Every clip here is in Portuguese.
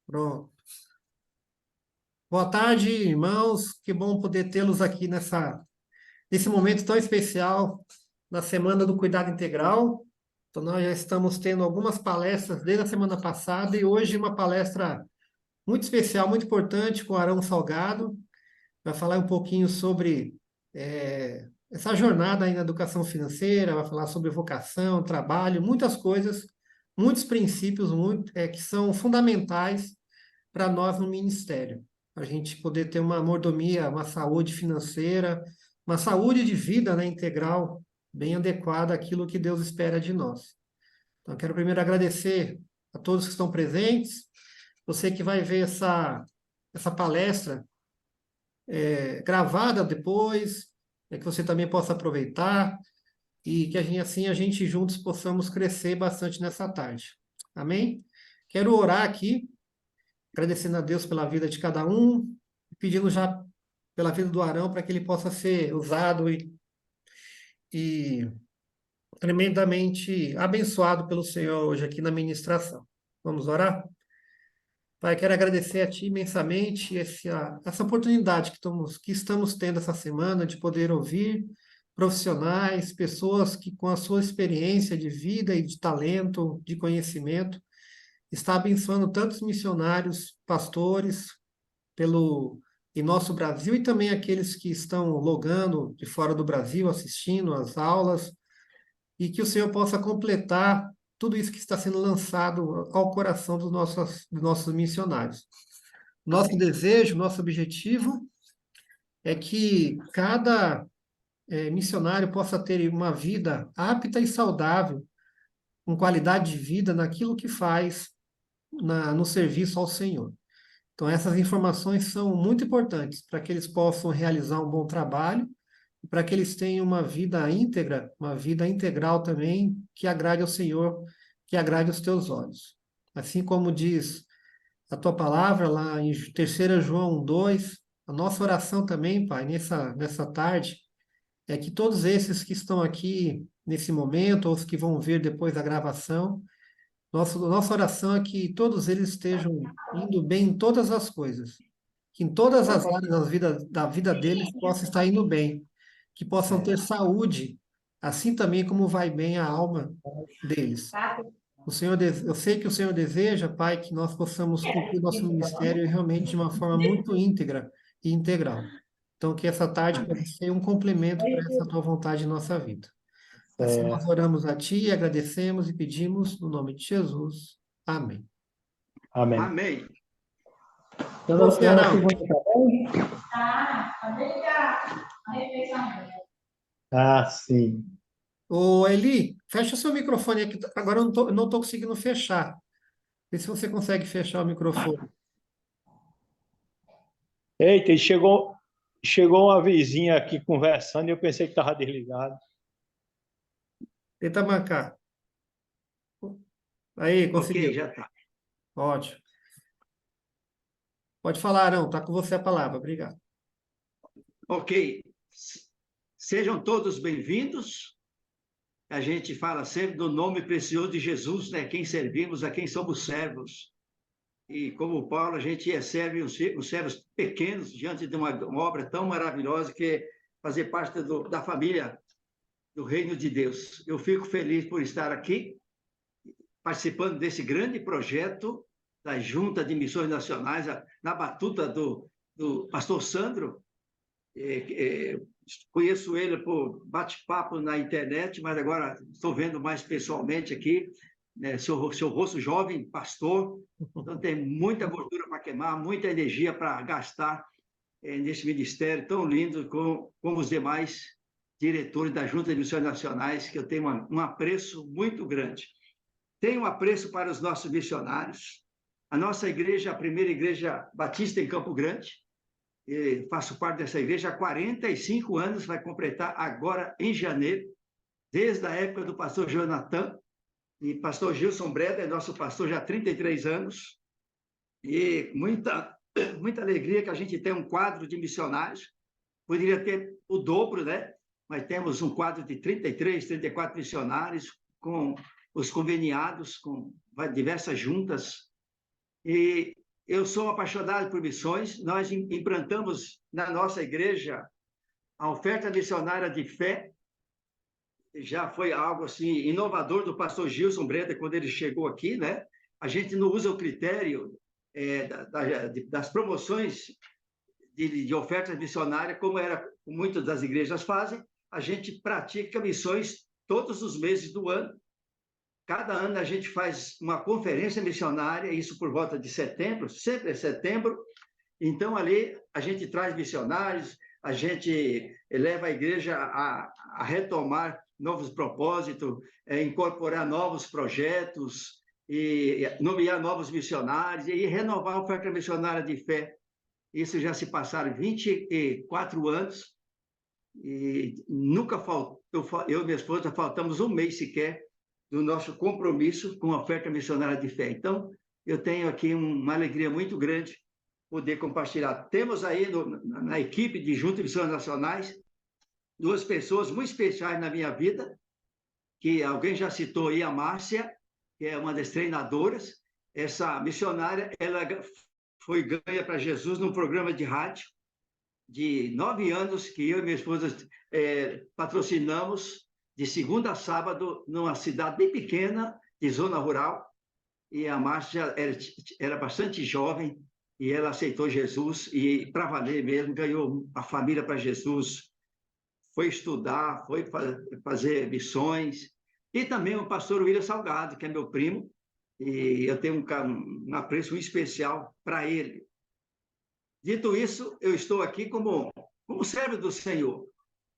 Pronto. Boa tarde, irmãos. Que bom poder tê-los aqui nesse momento tão especial, na Semana do Cuidado Integral. Então, nós já estamos tendo algumas palestras desde a semana passada e hoje uma palestra muito especial, muito importante com o Arão Salgado. Vai falar um pouquinho sobre essa jornada aí na educação financeira, vai falar sobre vocação, trabalho, muitas coisas, muitos princípios que são fundamentais para nós no ministério. A gente poder ter uma mordomia, uma saúde financeira, uma saúde de vida, né, integral, bem adequada àquilo que Deus espera de nós. Então, eu quero primeiro agradecer a todos que estão presentes, você que vai ver essa palestra gravada depois, que você também possa aproveitar e que assim a gente juntos possamos crescer bastante nessa tarde. Amém? Quero orar aqui agradecendo a Deus pela vida de cada um, pedindo já pela vida do Arão para que ele possa ser usado e tremendamente abençoado pelo Senhor hoje aqui na ministração. Vamos orar? Pai, quero agradecer a Ti imensamente essa oportunidade que estamos tendo essa semana de poder ouvir profissionais, pessoas que com a sua experiência de vida e de talento, de conhecimento, está abençoando tantos missionários, pastores, em nosso Brasil e também aqueles que estão logando de fora do Brasil, assistindo às aulas, e que o Senhor possa completar tudo isso que está sendo lançado ao coração dos nossos missionários. Nosso desejo, nosso objetivo é que cada missionário possa ter uma vida apta e saudável, com qualidade de vida naquilo que faz no serviço ao Senhor. Então, essas informações são muito importantes para que eles possam realizar um bom trabalho, para que eles tenham uma vida íntegra, uma vida integral também, que agrade ao Senhor, que agrade aos teus olhos. Assim como diz a tua palavra lá em 3 João 2, a nossa oração também, Pai, nessa tarde, é que todos esses que estão aqui nesse momento, ou os que vão ver depois da gravação, nossa oração é que todos eles estejam indo bem em todas as coisas, que em todas as áreas da vida deles possam estar indo bem, que possam ter saúde, assim também como vai bem a alma deles. Eu sei que o Senhor deseja, Pai, que nós possamos cumprir nosso ministério realmente de uma forma muito íntegra e integral. Então, que essa tarde possa ser um complemento para essa tua vontade em nossa vida. Assim nós oramos a Ti e agradecemos e pedimos no nome de Jesus. Amém. Amém. Amém. Você, Arão. Ah, sim. Ô, Eli, fecha seu microfone aqui. Agora eu não tô conseguindo fechar. Vê se você consegue fechar o microfone. Eita, e chegou uma vizinha aqui conversando e eu pensei que estava desligado. Tenta marcar. Aí, conseguiu. Ok, já está. Ótimo. Pode falar, Arão. Tá com você a palavra. Obrigado. Ok. Sejam todos bem-vindos. A gente fala sempre do nome precioso de Jesus, né? Quem servimos, a quem somos servos. E como Paulo, a gente serve os servos pequenos diante de uma obra tão maravilhosa que é fazer parte da família do reino de Deus. Eu fico feliz por estar aqui, participando desse grande projeto da Junta de Missões Nacionais, na batuta do pastor Sandro. Conheço ele por bate-papo na internet, mas agora estou vendo mais pessoalmente aqui, né, seu rosto jovem, pastor. Então, tem muita gordura para queimar, muita energia para gastar nesse ministério tão lindo, como os demais diretores da Junta de Missões Nacionais, que eu tenho um apreço muito grande. Tenho um apreço para os nossos missionários. A nossa igreja, a primeira igreja batista em Campo Grande, faço parte dessa igreja há 45 anos, vai completar agora em janeiro, desde a época do pastor Jonathan, e pastor Gilson Breda é nosso pastor já há 33 anos, e muita alegria que a gente tem um quadro de missionários, poderia ter o dobro, né? Mas temos um quadro de 33, 34 missionários, com os conveniados, com diversas juntas, e eu sou apaixonado por missões. Nós implantamos na nossa igreja a oferta missionária de fé. Já foi algo assim inovador do pastor Gilson Breda quando ele chegou aqui, né? A gente não usa o critério das promoções de oferta missionária, como muitas das igrejas fazem. A gente pratica missões todos os meses do ano. Cada ano a gente faz uma conferência missionária, isso por volta de setembro, sempre é setembro. Então, ali a gente traz missionários, a gente leva a igreja a retomar novos propósitos, incorporar novos projetos, e nomear novos missionários e renovar a oferta missionária de fé. Isso já se passaram 24 anos e nunca faltou, eu e minha esposa faltamos um mês sequer do nosso compromisso com a oferta missionária de fé. Então, eu tenho aqui uma alegria muito grande poder compartilhar. Temos aí na equipe de Junta de Missões Nacionais 2 pessoas muito especiais na minha vida, que alguém já citou aí, a Márcia, que é uma das treinadoras. Essa missionária, ela foi ganha para Jesus num programa de rádio de 9 anos, que eu e minha esposa patrocinamos de segunda a sábado, numa cidade bem pequena, de zona rural, e a Márcia era bastante jovem, e ela aceitou Jesus, e para valer mesmo, ganhou a família para Jesus, foi estudar, foi fazer missões, e também o pastor William Salgado, que é meu primo, e eu tenho um apreço especial para ele. Dito isso, eu estou aqui como servo do Senhor.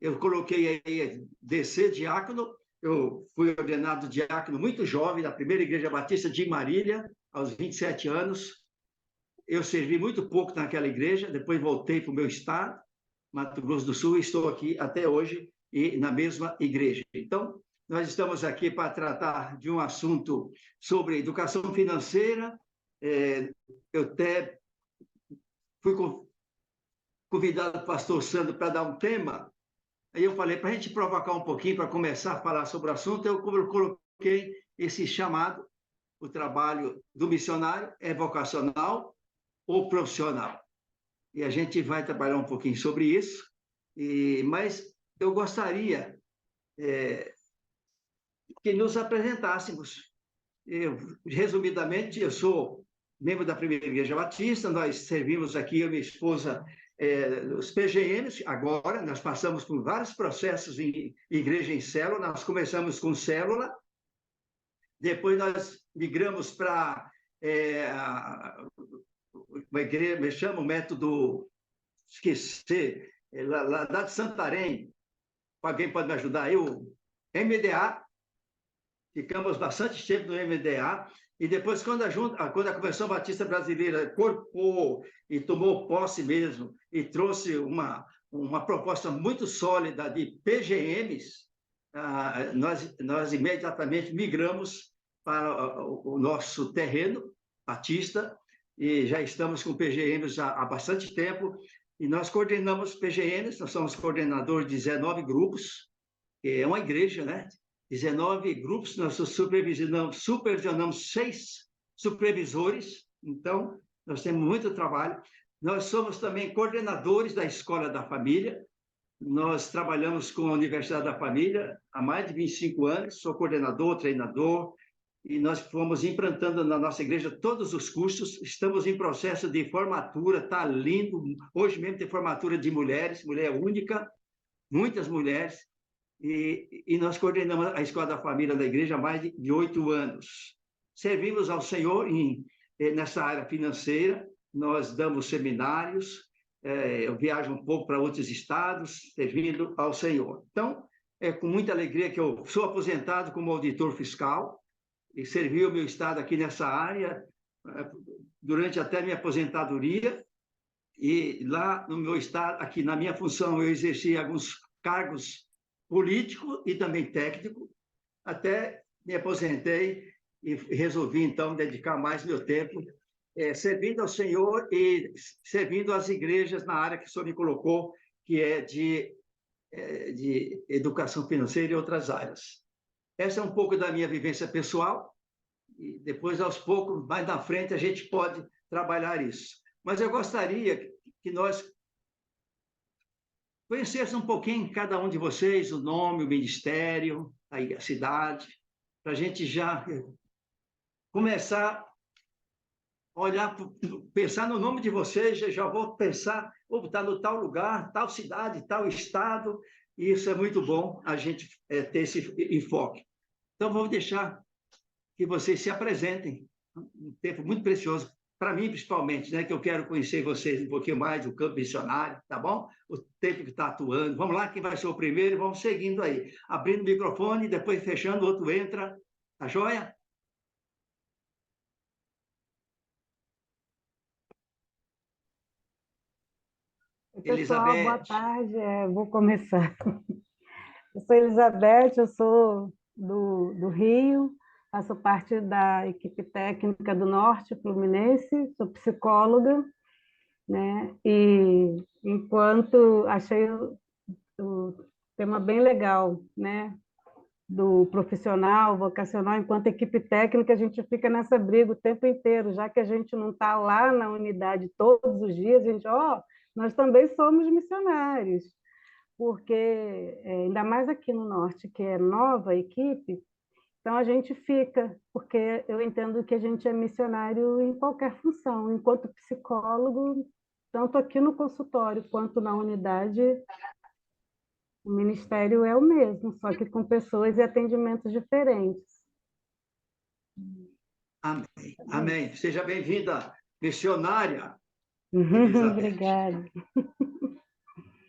Eu coloquei aí DC diácono, eu fui ordenado diácono muito jovem, na primeira Igreja Batista de Marília, aos 27 anos. Eu servi muito pouco naquela igreja, depois voltei para o meu estado, Mato Grosso do Sul, e estou aqui até hoje e na mesma igreja. Então, nós estamos aqui para tratar de um assunto sobre educação financeira. Eu até fui convidado o pastor Sandro para dar um tema. Aí eu falei, para a gente provocar um pouquinho, para começar a falar sobre o assunto, eu coloquei esse chamado, o trabalho do missionário é vocacional ou profissional. E a gente vai trabalhar um pouquinho sobre isso, mas eu gostaria que nos apresentássemos. Resumidamente, eu sou membro da Primeira Igreja Batista, nós servimos aqui, eu e minha esposa, os PGMs. Agora nós passamos por vários processos em igreja em célula. Nós começamos com célula, depois nós migramos para uma igreja, me chama o método, esqueci, lá de Santarém. Alguém pode me ajudar aí? O MDA, ficamos bastante tempo no MDA, e depois, quando a Convenção Batista Brasileira incorporou e tomou posse mesmo, e trouxe uma proposta muito sólida de PGMs, nós imediatamente migramos para o nosso terreno batista, e já estamos com PGMs há bastante tempo, e nós coordenamos PGMs, nós somos coordenadores de 19 grupos, é uma igreja, né? 19 grupos, nós supervisionamos 6 supervisores, então nós temos muito trabalho. Nós somos também coordenadores da Escola da Família, nós trabalhamos com a Universidade da Família há mais de 25 anos, sou coordenador, treinador, e nós fomos implantando na nossa igreja todos os cursos, estamos em processo de formatura, está lindo, hoje mesmo tem formatura de mulheres, mulher única, muitas mulheres, e nós coordenamos a Escola da Família da igreja há mais de 8 anos. Servimos ao Senhor nessa área financeira, nós damos seminários, eu viajo um pouco para outros estados, servindo ao Senhor. Então, é com muita alegria que eu sou aposentado como auditor fiscal e servi o meu estado aqui nessa área durante até a minha aposentadoria, e lá no meu estado, aqui na minha função, eu exerci alguns cargos político e também técnico, até me aposentei e resolvi, então, dedicar mais meu tempo servindo ao Senhor e servindo às igrejas na área que o Senhor me colocou, que é de educação financeira e outras áreas. Essa é um pouco da minha vivência pessoal, e depois, aos poucos, mais na frente, a gente pode trabalhar isso. Mas eu gostaria que nós conhecêssemos um pouquinho cada um de vocês, o nome, o ministério, a cidade, para a gente já começar a olhar, pensar no nome de vocês, já vou pensar, está no tal lugar, tal cidade, tal estado, e isso é muito bom, a gente ter esse enfoque. Então, vou deixar que vocês se apresentem, um tempo muito precioso, para mim, principalmente, né, que eu quero conhecer vocês um pouquinho mais, o campo missionário, tá bom? O tempo que está atuando. Vamos lá, quem vai ser o primeiro? Vamos seguindo aí. Abrindo o microfone, depois fechando, o outro entra. Tá joia? Pessoal, boa Elizabeth. tarde. Vou começar. Eu sou Elizabeth, eu sou do Rio, faço parte da equipe técnica do Norte Fluminense, sou psicóloga, né? E enquanto achei o tema bem legal, né? Do profissional, vocacional, enquanto equipe técnica, a gente fica nessa briga o tempo inteiro, já que a gente não está lá na unidade todos os dias, a gente, nós também somos missionários, porque ainda mais aqui no Norte, que é nova a equipe, então a gente fica, porque eu entendo que a gente é missionário em qualquer função, enquanto psicólogo, tanto aqui no consultório quanto na unidade, o ministério é o mesmo, só que com pessoas e atendimentos diferentes. Amém. Amém. Seja bem-vinda, missionária Elizabeth. Obrigada.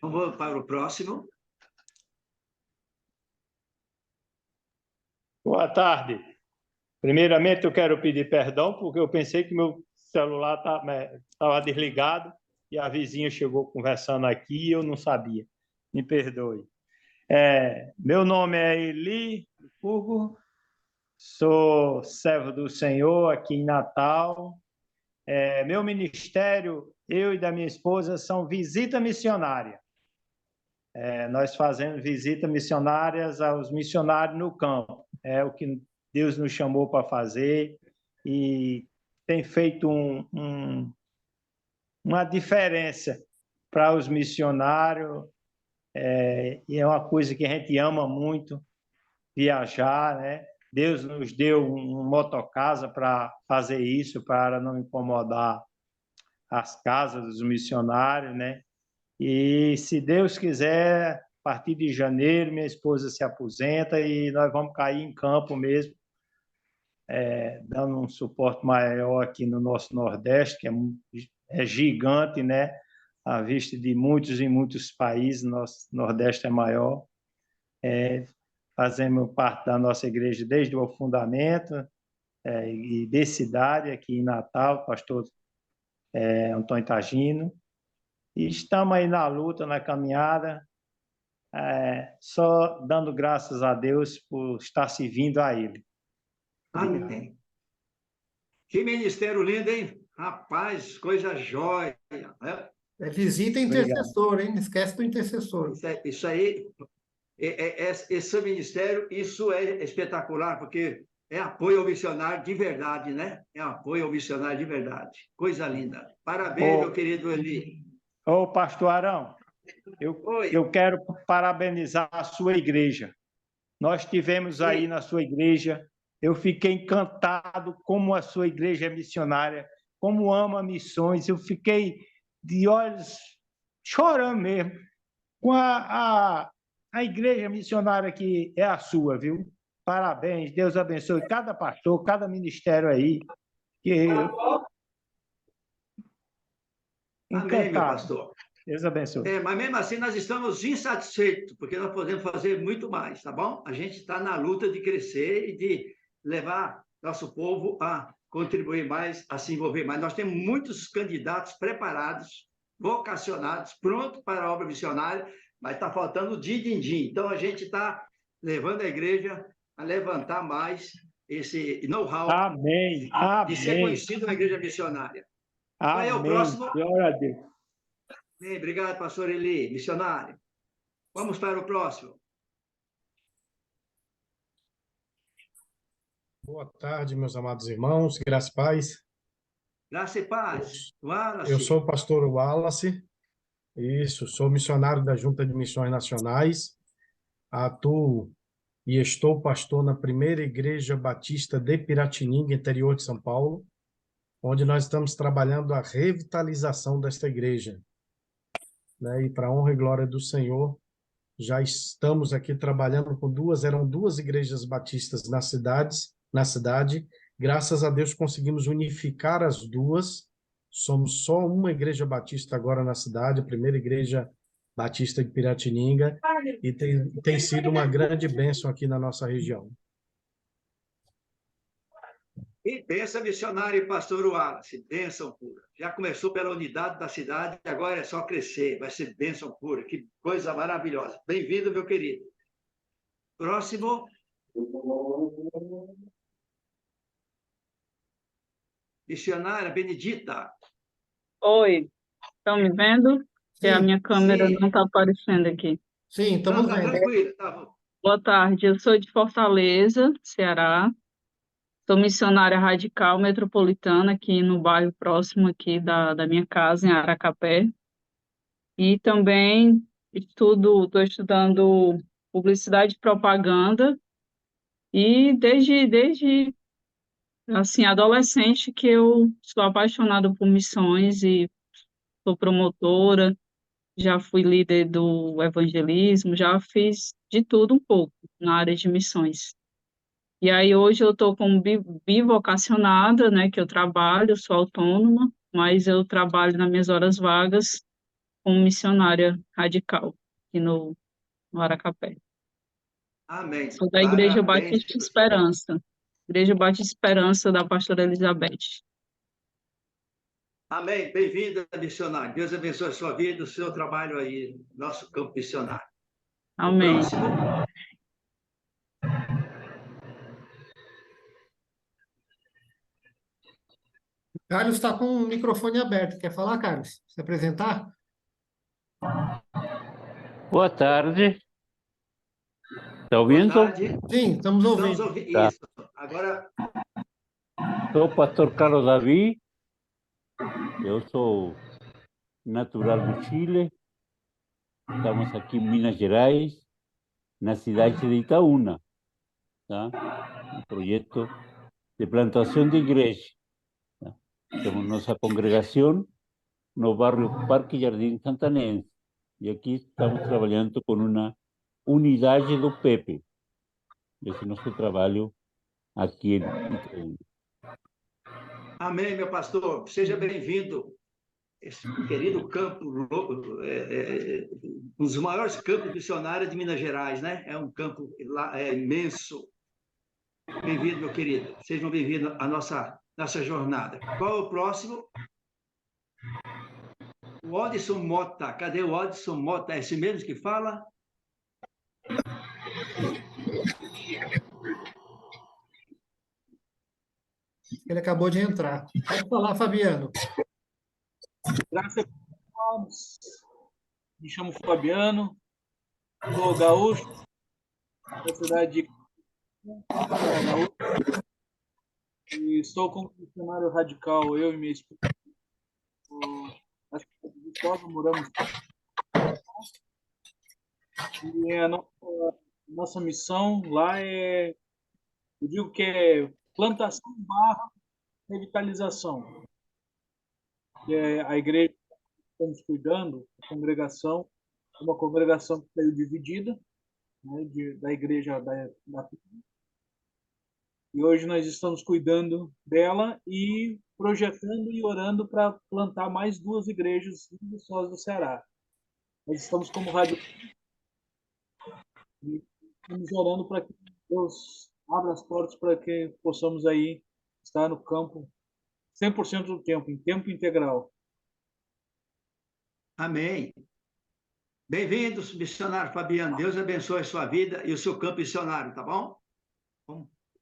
Vamos para o próximo. Boa tarde. Primeiramente, eu quero pedir perdão, porque eu pensei que meu celular estava desligado e a vizinha chegou conversando aqui e eu não sabia. Me perdoe. Meu nome é Eli Hugo, sou servo do Senhor aqui em Natal. Meu ministério, eu e da minha esposa, são visita missionária. Nós fazemos visitas missionárias aos missionários no campo. É o que Deus nos chamou para fazer e tem feito uma diferença para os missionários. E é uma coisa que a gente ama muito, viajar, né? Deus nos deu um motocasa para fazer isso, para não incomodar as casas dos missionários, né? E se Deus quiser, a partir de janeiro, minha esposa se aposenta e nós vamos cair em campo mesmo, dando um suporte maior aqui no nosso Nordeste, que é gigante, né? À vista de muitos e muitos países, nosso Nordeste é maior. Fazemos parte da nossa igreja desde o fundamento e de cidade aqui em Natal, pastor Antônio Tagino. E estamos aí na luta, na caminhada, só dando graças a Deus por estar servindo a Ele. Amém. Que ministério lindo, hein? Rapaz, coisa jóia. Né? Visita intercessor, hein? Não esquece do intercessor. Isso aí, esse ministério, isso é espetacular, porque é apoio ao missionário de verdade, né? É apoio ao missionário de verdade. Coisa linda. Parabéns, meu querido Eli. Pastor Arão, eu quero parabenizar a sua igreja. Nós tivemos aí na sua igreja, eu fiquei encantado como a sua igreja é missionária, como ama missões. Eu fiquei de olhos chorando mesmo com a igreja missionária que é a sua, viu? Parabéns, Deus abençoe cada pastor, cada ministério aí. Amém, meu pastor. Deus abençoe. Mas mesmo assim nós estamos insatisfeitos, porque nós podemos fazer muito mais, tá bom? A gente está na luta de crescer e de levar nosso povo a contribuir mais, a se envolver mais. Nós temos muitos candidatos preparados, vocacionados, prontos para a obra missionária, mas está faltando o din-din-din. Então, a gente está levando a igreja a levantar mais esse know-how de ser conhecido na igreja missionária. Qual é o próximo? Glória a Deus. Bem, obrigado, pastor Eli, missionário. Vamos para o próximo. Boa tarde, meus amados irmãos, graças e paz. Graça e paz. Eu Wallace. sou o pastor Wallace, isso, sou missionário da Junta de Missões Nacionais, atuo e estou pastor na primeira Igreja Batista de Piratininga, interior de São Paulo, onde nós estamos trabalhando a revitalização desta igreja, né? E para a honra e glória do Senhor, já estamos aqui trabalhando com eram duas igrejas batistas na cidade. Graças a Deus conseguimos unificar as duas. Somos só uma igreja batista agora na cidade, a primeira igreja batista de Piratininga, e tem sido uma grande bênção aqui na nossa região. E benção missionário e pastor Wallace, bênção pura. Já começou pela unidade da cidade, agora é só crescer, vai ser bênção pura. Que coisa maravilhosa. Bem-vindo, meu querido. Próximo. Missionária Benedita. Oi, estão me vendo? Que a Sim, minha câmera Sim. não está aparecendo aqui. sim, Não, estamos tá vendo. tranquilo. Tá. Boa tarde, eu sou de Fortaleza, Ceará. Sou missionária radical metropolitana aqui no bairro próximo aqui da minha casa, em Aracapé. E também estou estudando publicidade e propaganda. E desde assim, adolescente que eu sou apaixonada por missões e sou promotora. Já fui líder do evangelismo, já fiz de tudo um pouco na área de missões. E aí hoje eu estou como bivocacionada, né, que eu trabalho, sou autônoma, mas eu trabalho nas minhas horas vagas como missionária radical aqui no Aracapé. Amém. Sou da Igreja Parabéns. Batista Esperança, Igreja Batista Esperança da pastora Elizabeth. Amém. Bem-vinda, missionário. Deus abençoe a sua vida, o seu trabalho aí, nosso campo missionário. Amém. Próximo. Carlos está com o microfone aberto. Quer falar, Carlos? Se apresentar? Boa tarde. Está Boa ouvindo? tarde. Sim, estamos Estamos ouvindo. ouvindo. Tá. Isso. Agora, Sou o pastor Carlos Davi. Eu sou natural do Chile. Estamos aqui em Minas Gerais, na cidade de Itaúna, tá? Um projeto de plantação de igreja. Tá? Temos nossa congregação no bairro Parque Jardim Santanense. E aqui estamos trabalhando com uma unidade do Pepe. Esse é nosso trabalho aqui em Itaúna. amém, meu pastor. Seja bem-vindo. Esse querido campo, um dos maiores campos missionários de Minas Gerais, né? É um campo imenso. Bem-vindo, meu querido. Sejam bem-vindos à nossa jornada. Qual é o próximo? O Odson Mota. Cadê o Odson Mota? É esse mesmo que fala? Ele acabou de entrar. Pode falar, Fabiano. Graças a Deus. Me chamo Fabiano, sou gaúcho, da cidade de Gaúcho, e estou como missionário radical, eu e minha esposa. Na cidade de Vitória, moramos. E a nossa missão lá eu digo que é plantação barra revitalização. Que é a igreja que estamos cuidando, a congregação, uma congregação que saiu dividida, né, da igreja da e hoje nós estamos cuidando dela e projetando e orando para plantar mais 2 igrejas religiosas do Ceará. Nós estamos como rádio e estamos orando para que Deus abra as portas para que possamos aí estar no campo 100% do tempo, em tempo integral. Amém. Bem-vindos, missionário Fabiano. Deus abençoe a sua vida e o seu campo missionário, tá bom?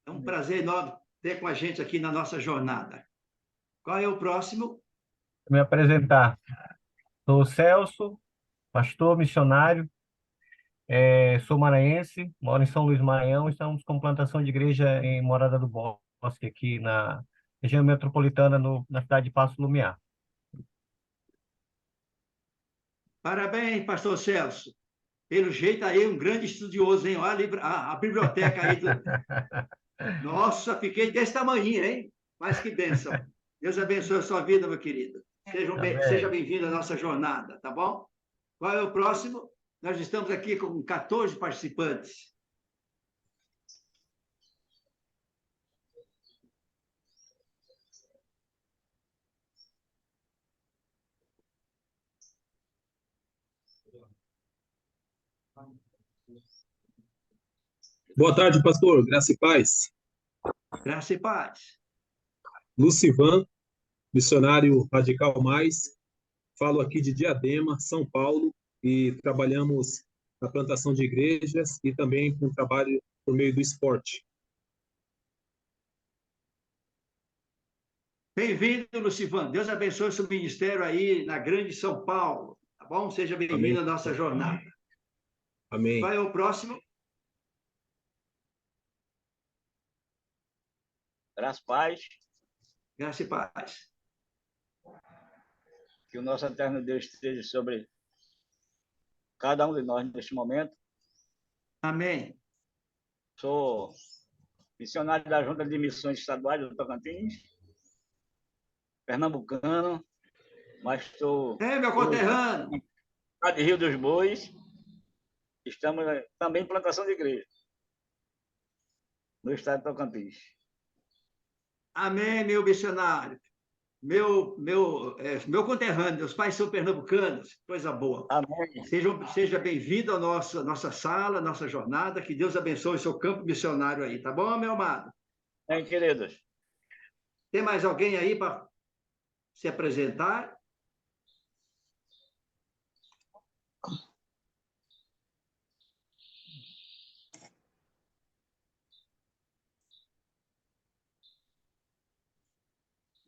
É um prazer enorme ter com a gente aqui na nossa jornada. Qual é o próximo? Me apresentar. Sou Celso, pastor missionário, sou maranhense, moro em São Luís, Maranhão. Estamos com plantação de igreja em Morada do Bosque, aqui região metropolitana, na cidade de Paços Lumiar. Parabéns, pastor Celso. Pelo jeito aí, um grande estudioso, hein? Olha a biblioteca aí. Nossa, fiquei desse tamanho, hein? Mas que bênção. Deus abençoe a sua vida, meu querido. Seja bem-vindo à nossa jornada, tá bom? Qual é o próximo? Nós estamos aqui com 14 participantes. Boa tarde, pastor. Graça e paz. Graça e paz. Lucivan, missionário Radical Mais. Falo aqui de Diadema, São Paulo, e trabalhamos na plantação de igrejas e também com trabalho por meio do esporte. Bem-vindo, Lucivan. Deus abençoe o seu ministério aí na grande São Paulo, tá bom? Seja bem-vindo à nossa jornada. Amém. Qual é o próximo? Graças e paz. Graça e paz. Que o nosso eterno Deus esteja sobre cada um de nós neste momento. Amém. Sou missionário da Junta de Missões Estaduais do Tocantins, pernambucano, mas estou... meu conterrâneo! De Rio dos Bois. Estamos também em plantação de igreja no estado de Tocantins. Amém, meu missionário. Meu conterrâneo, meus pais são pernambucanos, coisa boa. Amém. Seja bem-vindo à nossa sala, nossa jornada, que Deus abençoe o seu campo missionário aí, tá bom, meu amado? Bem, queridos. Tem mais alguém aí para se apresentar?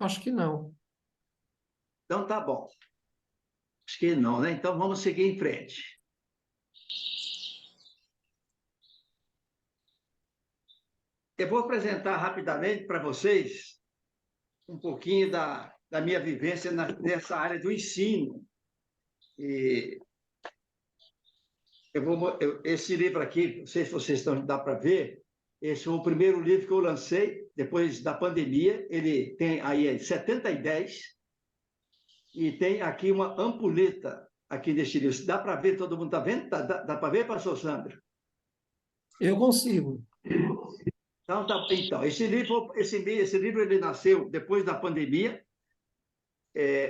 Acho que não. Então, tá bom. Acho que não, né? Então, vamos seguir em frente. Eu vou apresentar rapidamente para vocês um pouquinho da minha vivência nessa área do ensino. E esse livro aqui, não sei se vocês dá para ver, esse foi o primeiro livro que eu lancei depois da pandemia. Ele tem aí 70 ideias e tem aqui uma ampulheta aqui deste livro. Dá para ver? Todo mundo está vendo? Dá para ver, pastor Sandro? Eu consigo. Então, esse livro ele nasceu depois da pandemia.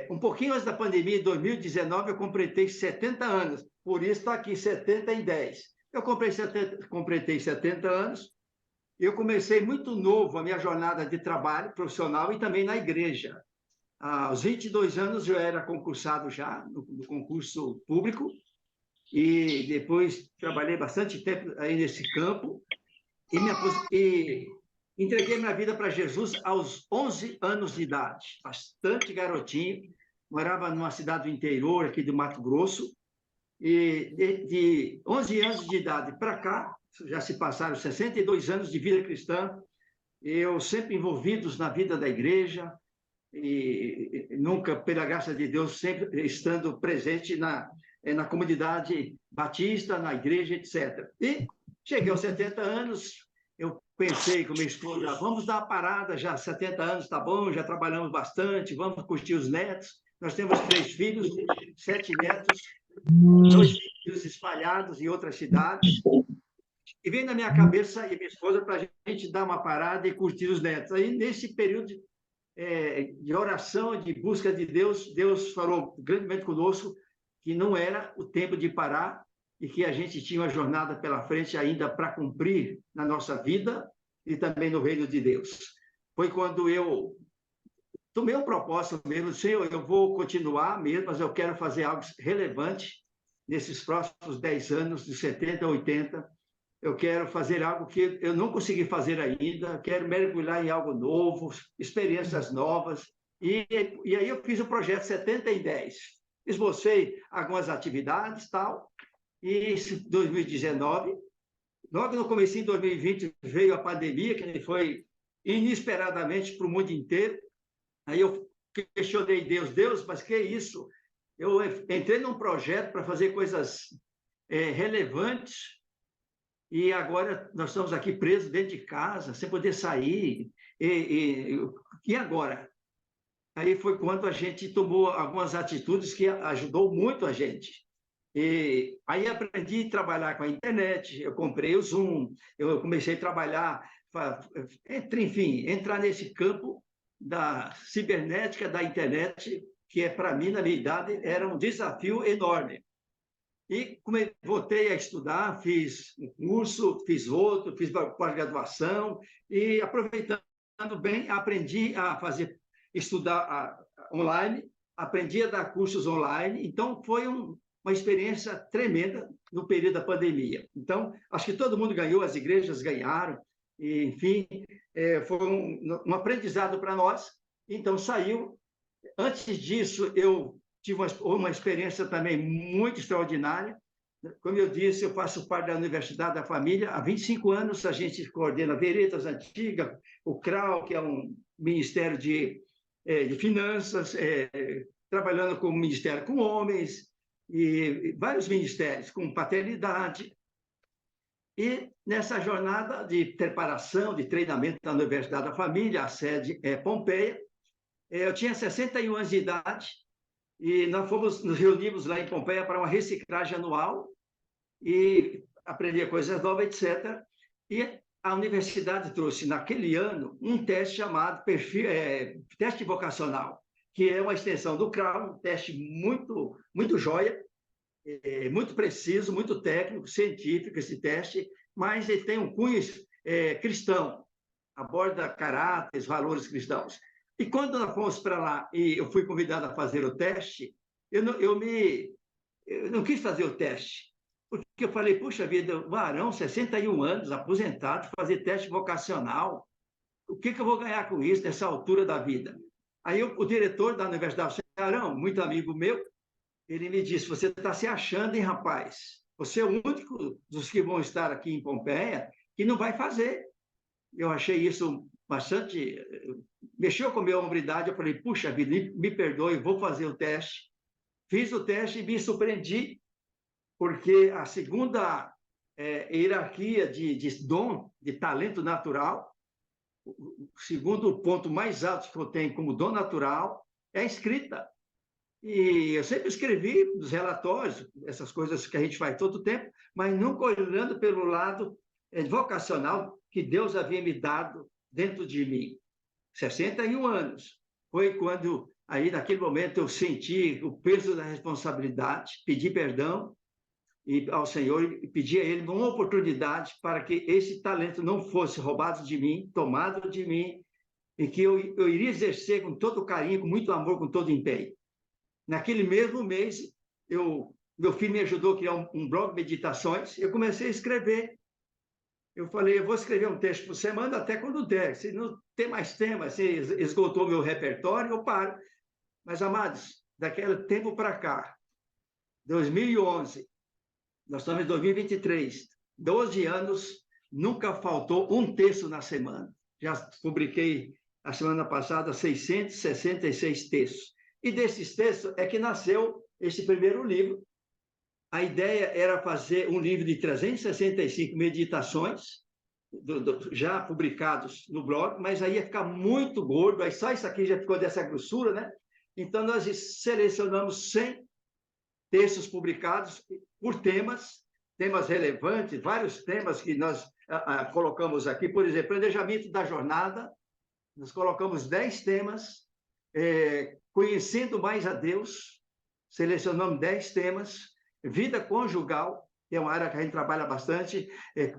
Um pouquinho antes da pandemia, em 2019, eu completei 70 anos. Por isso está aqui 70 em 10. Eu completei 70 anos. Eu comecei muito novo a minha jornada de trabalho profissional e também na igreja. Aos 22 anos eu era concursado já no concurso público e depois trabalhei bastante tempo aí nesse campo e entreguei minha vida para Jesus aos 11 anos de idade, bastante garotinho, morava numa cidade do interior aqui do Mato Grosso e de 11 anos de idade para cá, já se passaram 62 anos de vida cristã, eu sempre envolvidos na vida da igreja, e nunca, pela graça de Deus, sempre estando presente na comunidade batista, na igreja, etc. E cheguei aos 70 anos, eu pensei com minha esposa, vamos dar uma parada já, 70 anos está bom, já trabalhamos bastante, vamos curtir os netos. Nós temos 3 filhos, 7 netos, 2 filhos espalhados em outras cidades. E veio na minha cabeça e minha esposa para a gente dar uma parada e curtir os netos. Aí, nesse período de oração, de busca de Deus, Deus falou grandemente conosco que não era o tempo de parar e que a gente tinha uma jornada pela frente ainda para cumprir na nossa vida e também no reino de Deus. Foi quando eu tomei um propósito mesmo, Senhor, eu vou continuar mesmo, mas eu quero fazer algo relevante nesses próximos 10 anos, de 70 a 80. Eu quero fazer algo que eu não consegui fazer ainda, quero mergulhar em algo novo, experiências novas. E aí eu fiz o projeto 70 em 10. Esbocei algumas atividades, tal, e em 2019, logo no comecinho de 2020, veio a pandemia, que foi inesperadamente para o mundo inteiro. Aí eu questionei Deus, mas que é isso? Eu entrei num projeto para fazer coisas relevantes e agora nós estamos aqui presos dentro de casa, sem poder sair. E agora? Aí foi quando a gente tomou algumas atitudes que ajudou muito a gente. E aí aprendi a trabalhar com a internet, eu comprei o Zoom, eu comecei a trabalhar, enfim, entrar nesse campo da cibernética, da internet, que para mim, na minha idade, era um desafio enorme. E voltei a estudar, fiz um curso, fiz outro, fiz pós-graduação, e aproveitando bem, aprendi a estudar online, aprendi a dar cursos online, então foi uma experiência tremenda no período da pandemia. Então, acho que todo mundo ganhou, as igrejas ganharam, e, enfim, foi um aprendizado para nós. Então, saiu. Antes disso, eu tive uma experiência também muito extraordinária. Como eu disse, eu faço parte da Universidade da Família. Há 25 anos, a gente coordena Veredas Antiga, o CRAU, que é um ministério de finanças, trabalhando com o Ministério com Homens, e vários ministérios, com paternidade. E nessa jornada de preparação, de treinamento da Universidade da Família, a sede é Pompeia, eu tinha 61 anos de idade, e nós nos reunimos lá em Pompeia para uma reciclagem anual, e aprender coisas novas, etc. E a universidade trouxe, naquele ano, um teste chamado teste vocacional, que é uma extensão do CRAU, um teste muito, muito joia, muito preciso, muito técnico, científico esse teste, mas ele tem um cunho cristão, aborda caráteres, valores cristãos. E quando nós fomos para lá e eu fui convidado a fazer o teste, eu não quis fazer o teste, porque eu falei, puxa vida, varão, 61 anos, aposentado, fazer teste vocacional, o que eu vou ganhar com isso nessa altura da vida? Aí o diretor da Universidade do Ceará, muito amigo meu, ele me disse, você está se achando, hein, rapaz? Você é o único dos que vão estar aqui em Pompeia que não vai fazer. Eu achei isso bastante... Mexeu com a minha hombridade, eu falei, puxa vida, me perdoe, vou fazer o teste. Fiz o teste e me surpreendi, porque a segunda hierarquia de dom, de talento natural, o segundo ponto mais alto que eu tenho como dom natural é a escrita. E eu sempre escrevi nos relatórios, essas coisas que a gente faz todo o tempo, mas nunca olhando pelo lado vocacional que Deus havia me dado dentro de mim. 61 anos. Foi quando, aí naquele momento, eu senti o peso da responsabilidade, pedi perdão ao Senhor e pedi a Ele uma oportunidade para que esse talento não fosse roubado de mim, tomado de mim, e que eu iria exercer com todo carinho, com muito amor, com todo empenho. Naquele mesmo mês, meu filho me ajudou a criar um blog de meditações, eu comecei a escrever. Eu falei, eu vou escrever um texto por semana até quando der. Se não tem mais temas, se esgotou meu repertório, eu paro. Mas, amados, daquele tempo para cá, 2011, nós estamos em 2023, 12 anos, nunca faltou um texto na semana. Já publiquei, a semana passada, 666 textos. E desses textos é que nasceu esse primeiro livro. A ideia era fazer um livro de 365 meditações, já publicados no blog, mas aí ia ficar muito gordo, aí só isso aqui já ficou dessa grossura, né? Então, nós selecionamos 100 textos publicados por temas relevantes, vários temas que nós colocamos aqui, por exemplo, planejamento da jornada, nós colocamos 10 temas, conhecendo mais a Deus, selecionamos 10 temas, vida conjugal, que é uma área que a gente trabalha bastante,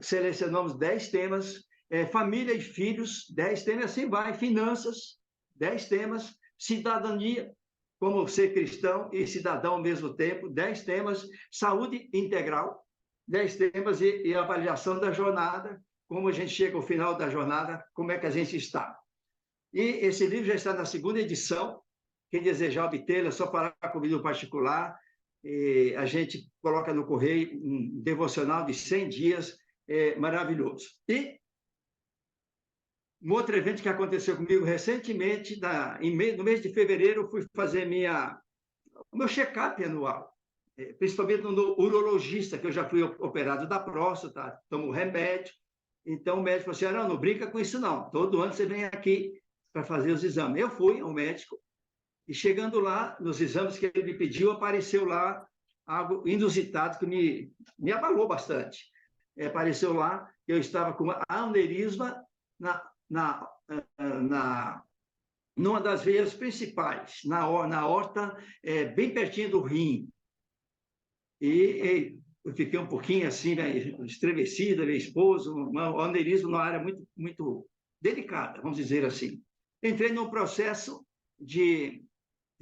selecionamos 10 temas, família e filhos, 10 temas, assim vai, finanças, 10 temas, cidadania, como ser cristão e cidadão ao mesmo tempo, 10 temas, saúde integral, 10 temas e avaliação da jornada, como a gente chega ao final da jornada, como é que a gente está. E esse livro já está na segunda edição, quem desejar obtê-lo é só falar comigo no particular, e a gente coloca no correio um devocional de 100 dias, maravilhoso. E Um outro evento que aconteceu comigo recentemente, no mês de fevereiro, eu fui fazer o meu check-up anual, principalmente no urologista, que eu já fui operado da próstata, tomo remédio. Então, o médico falou assim, não brinca com isso não, todo ano você vem aqui para fazer os exames. Eu fui ao médico, e chegando lá, nos exames que ele me pediu, apareceu lá algo inusitado que me abalou bastante. Apareceu lá que eu estava com aneurisma numa das veias principais, na aorta, bem pertinho do rim. E eu fiquei um pouquinho assim, né, estremecida, meu esposo, um aneurisma numa área muito, muito delicada, vamos dizer assim. Entrei num processo de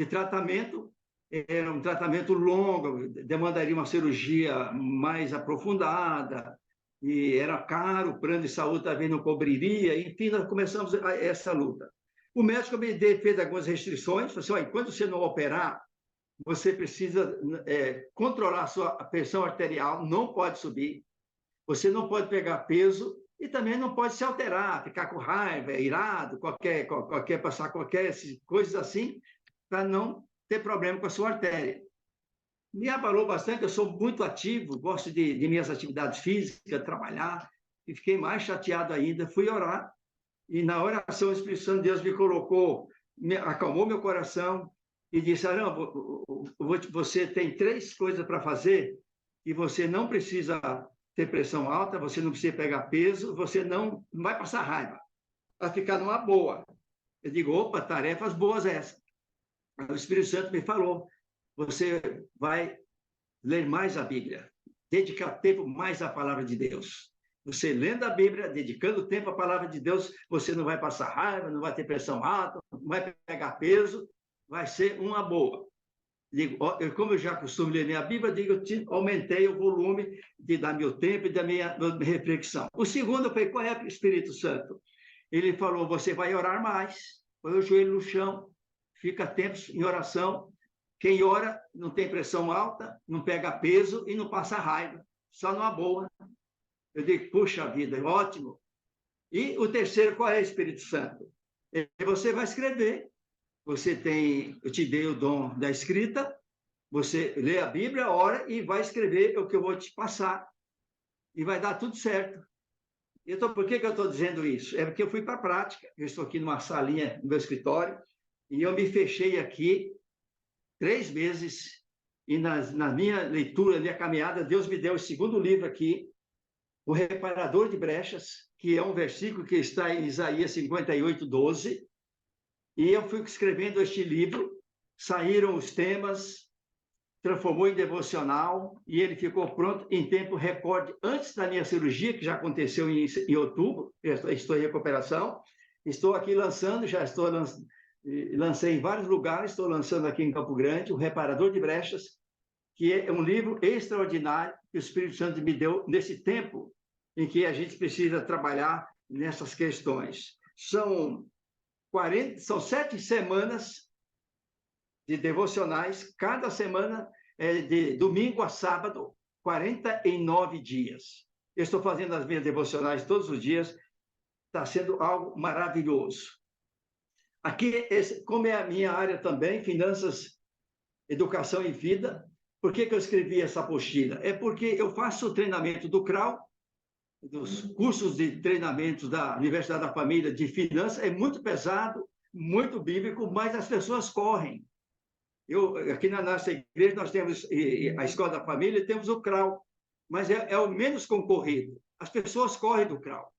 tratamento, era um tratamento longo, demandaria uma cirurgia mais aprofundada, e era caro, o plano de saúde também não cobriria, enfim, nós começamos essa luta. O médico me fez algumas restrições, falou assim, quando você não operar, você precisa controlar a sua pressão arterial, não pode subir, você não pode pegar peso e também não pode se alterar, ficar com raiva, irado, passar qualquer coisas assim, para não ter problema com a sua artéria. Me abalou bastante, eu sou muito ativo, gosto de minhas atividades físicas, trabalhar, e fiquei mais chateado ainda, fui orar, e na oração o Espírito Santo de Deus me colocou, acalmou meu coração, e disse, Arão, você tem 3 coisas para fazer, e você não precisa ter pressão alta, você não precisa pegar peso, você não vai passar raiva, vai ficar numa boa. Eu digo, opa, tarefas boas essas. O Espírito Santo me falou, você vai ler mais a Bíblia, dedicar tempo mais à palavra de Deus. Você lendo a Bíblia, dedicando tempo à palavra de Deus, você não vai passar raiva, não vai ter pressão alta, não vai pegar peso, vai ser uma boa. Digo, como eu já costumo ler minha Bíblia, digo, eu aumentei o volume de dar meu tempo e da minha reflexão. O segundo foi, qual é o Espírito Santo? Ele falou, você vai orar mais, põe o joelho no chão, fica tempos em oração. Quem ora não tem pressão alta, não pega peso e não passa raiva, só numa boa. Eu digo, puxa vida, ótimo. E o terceiro, qual é o Espírito Santo? Você vai escrever. Eu te dei o dom da escrita, você lê a Bíblia, ora e vai escrever o que eu vou te passar. E vai dar tudo certo. Então, por que eu estou dizendo isso? É porque eu fui para a prática. Eu estou aqui numa salinha no meu escritório e eu me fechei aqui 3 meses e na minha leitura, na minha caminhada, Deus me deu o segundo livro aqui, O Reparador de Brechas, que é um versículo que está em Isaías 58:12. E eu fui escrevendo este livro, saíram os temas, transformou em devocional e ele ficou pronto em tempo recorde antes da minha cirurgia, que já aconteceu em outubro. Estou em recuperação, estou aqui lançando, lancei em vários lugares, estou lançando aqui em Campo Grande, O Reparador de Brechas, que é um livro extraordinário que o Espírito Santo me deu nesse tempo em que a gente precisa trabalhar nessas questões. São 7 semanas de devocionais, cada semana de domingo a sábado, 49 dias. Eu estou fazendo as minhas devocionais todos os dias, está sendo algo maravilhoso. Aqui, como é a minha área também, finanças, educação e vida, por que eu escrevi essa apostila? É porque eu faço o treinamento do CRAU, dos cursos de treinamentos da Universidade da Família de Finanças, é muito pesado, muito bíblico, mas as pessoas correm. Aqui na nossa igreja, nós temos a Escola da Família e temos o CRAU, mas é o menos concorrido. As pessoas correm do CRAU,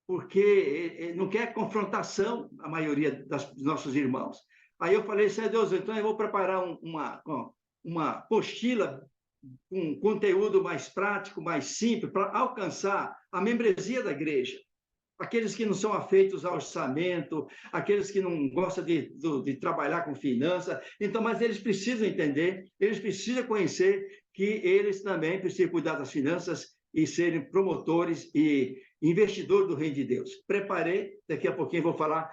porque não quer confrontação, a maioria dos nossos irmãos. Aí eu falei, Senhor Deus, então eu vou preparar uma apostila com conteúdo mais prático, mais simples, para alcançar a membresia da igreja. Aqueles que não são afeitos ao orçamento, aqueles que não gostam de trabalhar com finanças. Então, mas eles precisam entender, eles precisam conhecer que eles também precisam cuidar das finanças e serem promotores e investidores do reino de Deus. Preparei, daqui a pouquinho vou falar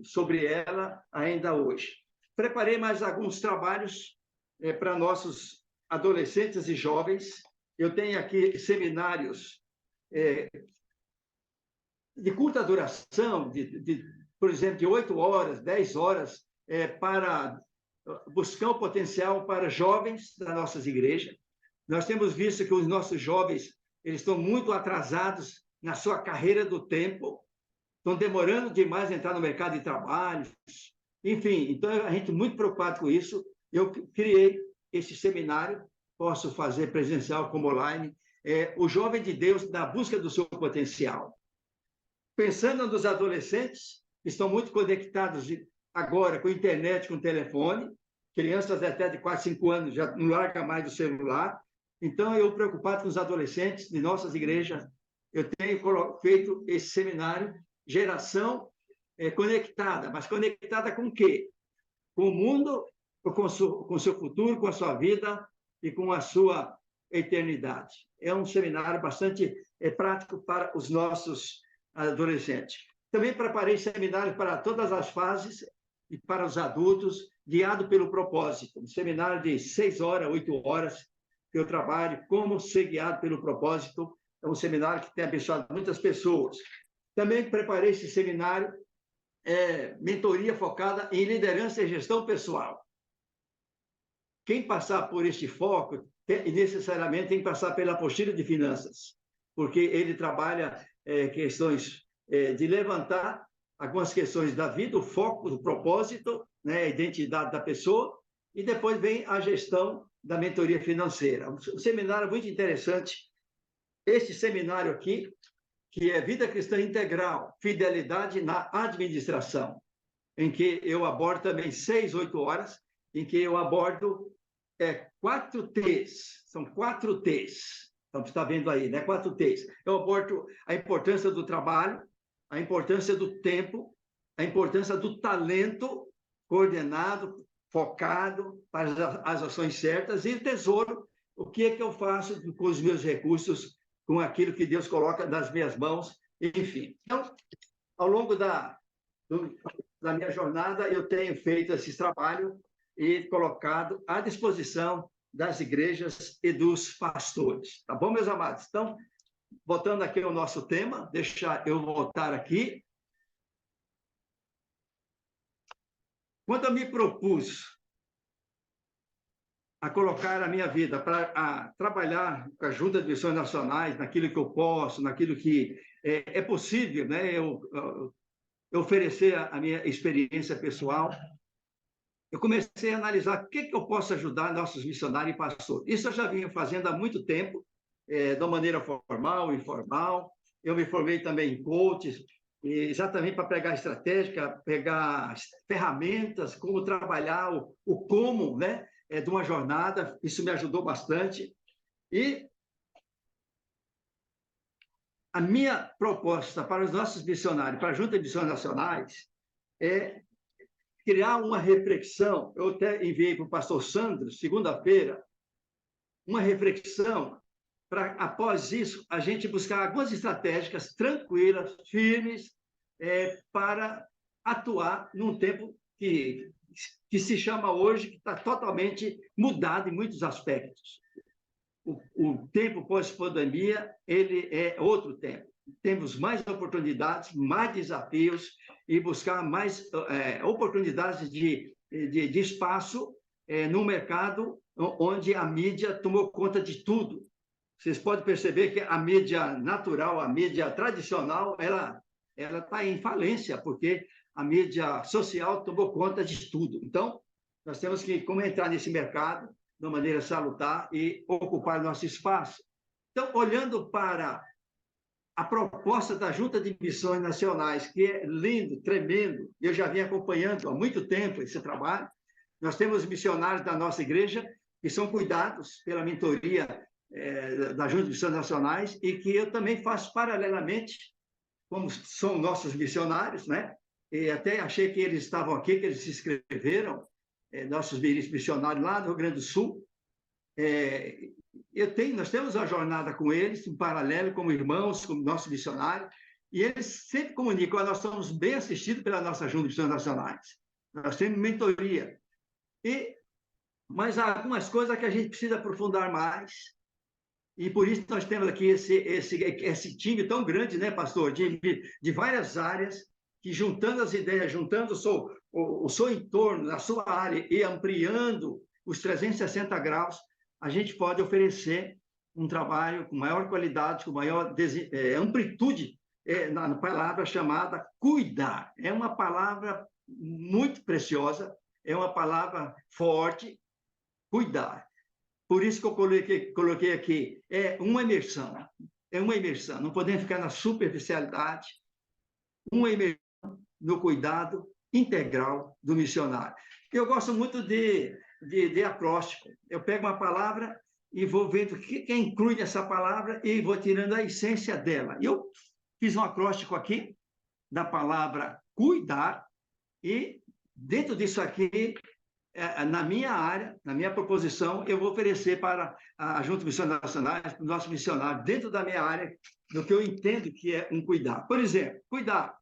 sobre ela ainda hoje. Preparei mais alguns trabalhos para nossos adolescentes e jovens. Eu tenho aqui seminários de curta duração, por exemplo, de 8 horas, 10 horas, para buscar o potencial para jovens das nossas igrejas. Nós temos visto que os nossos jovens eles estão muito atrasados na sua carreira do tempo, estão demorando demais a entrar no mercado de trabalho. Enfim, então a gente muito preocupado com isso. Eu criei esse seminário, posso fazer presencial como online, o Jovem de Deus na busca do seu potencial. Pensando nos adolescentes, que estão muito conectados agora com a internet, com o telefone, crianças até de 4, 5 anos já não largam mais do celular. Então, eu preocupado com os adolescentes de nossas igrejas, eu tenho feito esse seminário, geração conectada, mas conectada com o quê? Com o mundo, com o seu futuro, com a sua vida e com a sua eternidade. É um seminário bastante prático para os nossos adolescentes. Também preparei seminários para todas as fases e para os adultos, guiado pelo propósito. Um seminário de 6 horas, 8 horas, que eu trabalho, como ser guiado pelo propósito. É um seminário que tem abençoado muitas pessoas. Também preparei esse seminário, mentoria focada em liderança e gestão pessoal. Quem passar por este foco, necessariamente tem que passar pela apostila de finanças, porque ele trabalha questões de levantar algumas questões da vida, o foco, o propósito, né, a identidade da pessoa, e depois vem a gestão da mentoria financeira. Um seminário muito interessante. Este seminário aqui, que é Vida Cristã Integral, Fidelidade na Administração, em que eu abordo também 6, 8 horas, em que eu abordo 4 T's, são 4 T's. Então, você está vendo aí, né? 4 T's. Eu abordo a importância do trabalho, a importância do tempo, a importância do talento coordenado, focado para as ações certas, e o tesouro, o que é que eu faço com os meus recursos, com aquilo que Deus coloca nas minhas mãos, enfim. Então, ao longo da minha jornada, eu tenho feito esse trabalho e colocado à disposição das igrejas e dos pastores. Tá bom, meus amados? Então, voltando aqui ao nosso tema, deixa eu voltar aqui. Quando eu me propus a colocar a minha vida para trabalhar com a Junta de Missões Nacionais, naquilo que eu posso, naquilo que é possível, né? Eu oferecer a minha experiência pessoal, eu comecei a analisar o que eu posso ajudar nossos missionários e pastores. Isso eu já vinha fazendo há muito tempo, de uma maneira formal, informal. Eu me formei também em coach, exatamente para pegar estratégia, pegar ferramentas, como trabalhar o como, né, de uma jornada. Isso me ajudou bastante. E a minha proposta para os nossos missionários, para a Junta de Missões Nacionais, é criar uma reflexão. Eu até enviei para o pastor Sandro, segunda-feira, uma reflexão para, após isso, a gente buscar algumas estratégias tranquilas, firmes, para atuar num tempo que se chama hoje, que está totalmente mudado em muitos aspectos. O tempo pós-pandemia, ele é outro tempo. Temos mais oportunidades, mais desafios e buscar mais oportunidades de espaço no mercado onde a mídia tomou conta de tudo. Vocês podem perceber que a mídia natural, a mídia tradicional, ela está em falência, porque a mídia social tomou conta de tudo. Então, nós temos que como entrar nesse mercado de uma maneira salutar e ocupar nosso espaço. Então, olhando para a proposta da Junta de Missões Nacionais, que é lindo, tremendo, eu já vim acompanhando há muito tempo esse trabalho. Nós temos missionários da nossa igreja que são cuidados pela mentoria da Junta de Missões Nacionais e que eu também faço paralelamente, como são nossos missionários, né? E até achei que eles estavam aqui, que eles se inscreveram, nossos missionários lá no Rio Grande do Sul. Nós temos a jornada com eles, em paralelo, como irmãos, como nossos missionários, e eles sempre comunicam: nós somos bem assistidos pela nossa Junta de Missões Nacionais. Nós temos mentoria. Mas há algumas coisas que a gente precisa aprofundar mais, E por isso nós temos aqui esse time tão grande, né, pastor, de várias áreas, que juntando as ideias, juntando o seu entorno, a sua área e ampliando os 360 graus, a gente pode oferecer um trabalho com maior qualidade, com maior amplitude, na palavra chamada cuidar. É uma palavra muito preciosa, é uma palavra forte, cuidar. Por isso que eu coloquei aqui, é uma imersão, não podemos ficar na superficialidade, uma imersão no cuidado integral do missionário. Eu gosto muito de acróstico, eu pego uma palavra e vou vendo o que inclui nessa palavra e vou tirando a essência dela. Eu fiz um acróstico aqui da palavra cuidar e dentro disso aqui, na minha área, na minha proposição, eu vou oferecer para a Junta de Missões Nacionais, para o nosso missionário, dentro da minha área, do que eu entendo que é um cuidar. Por exemplo, cuidar,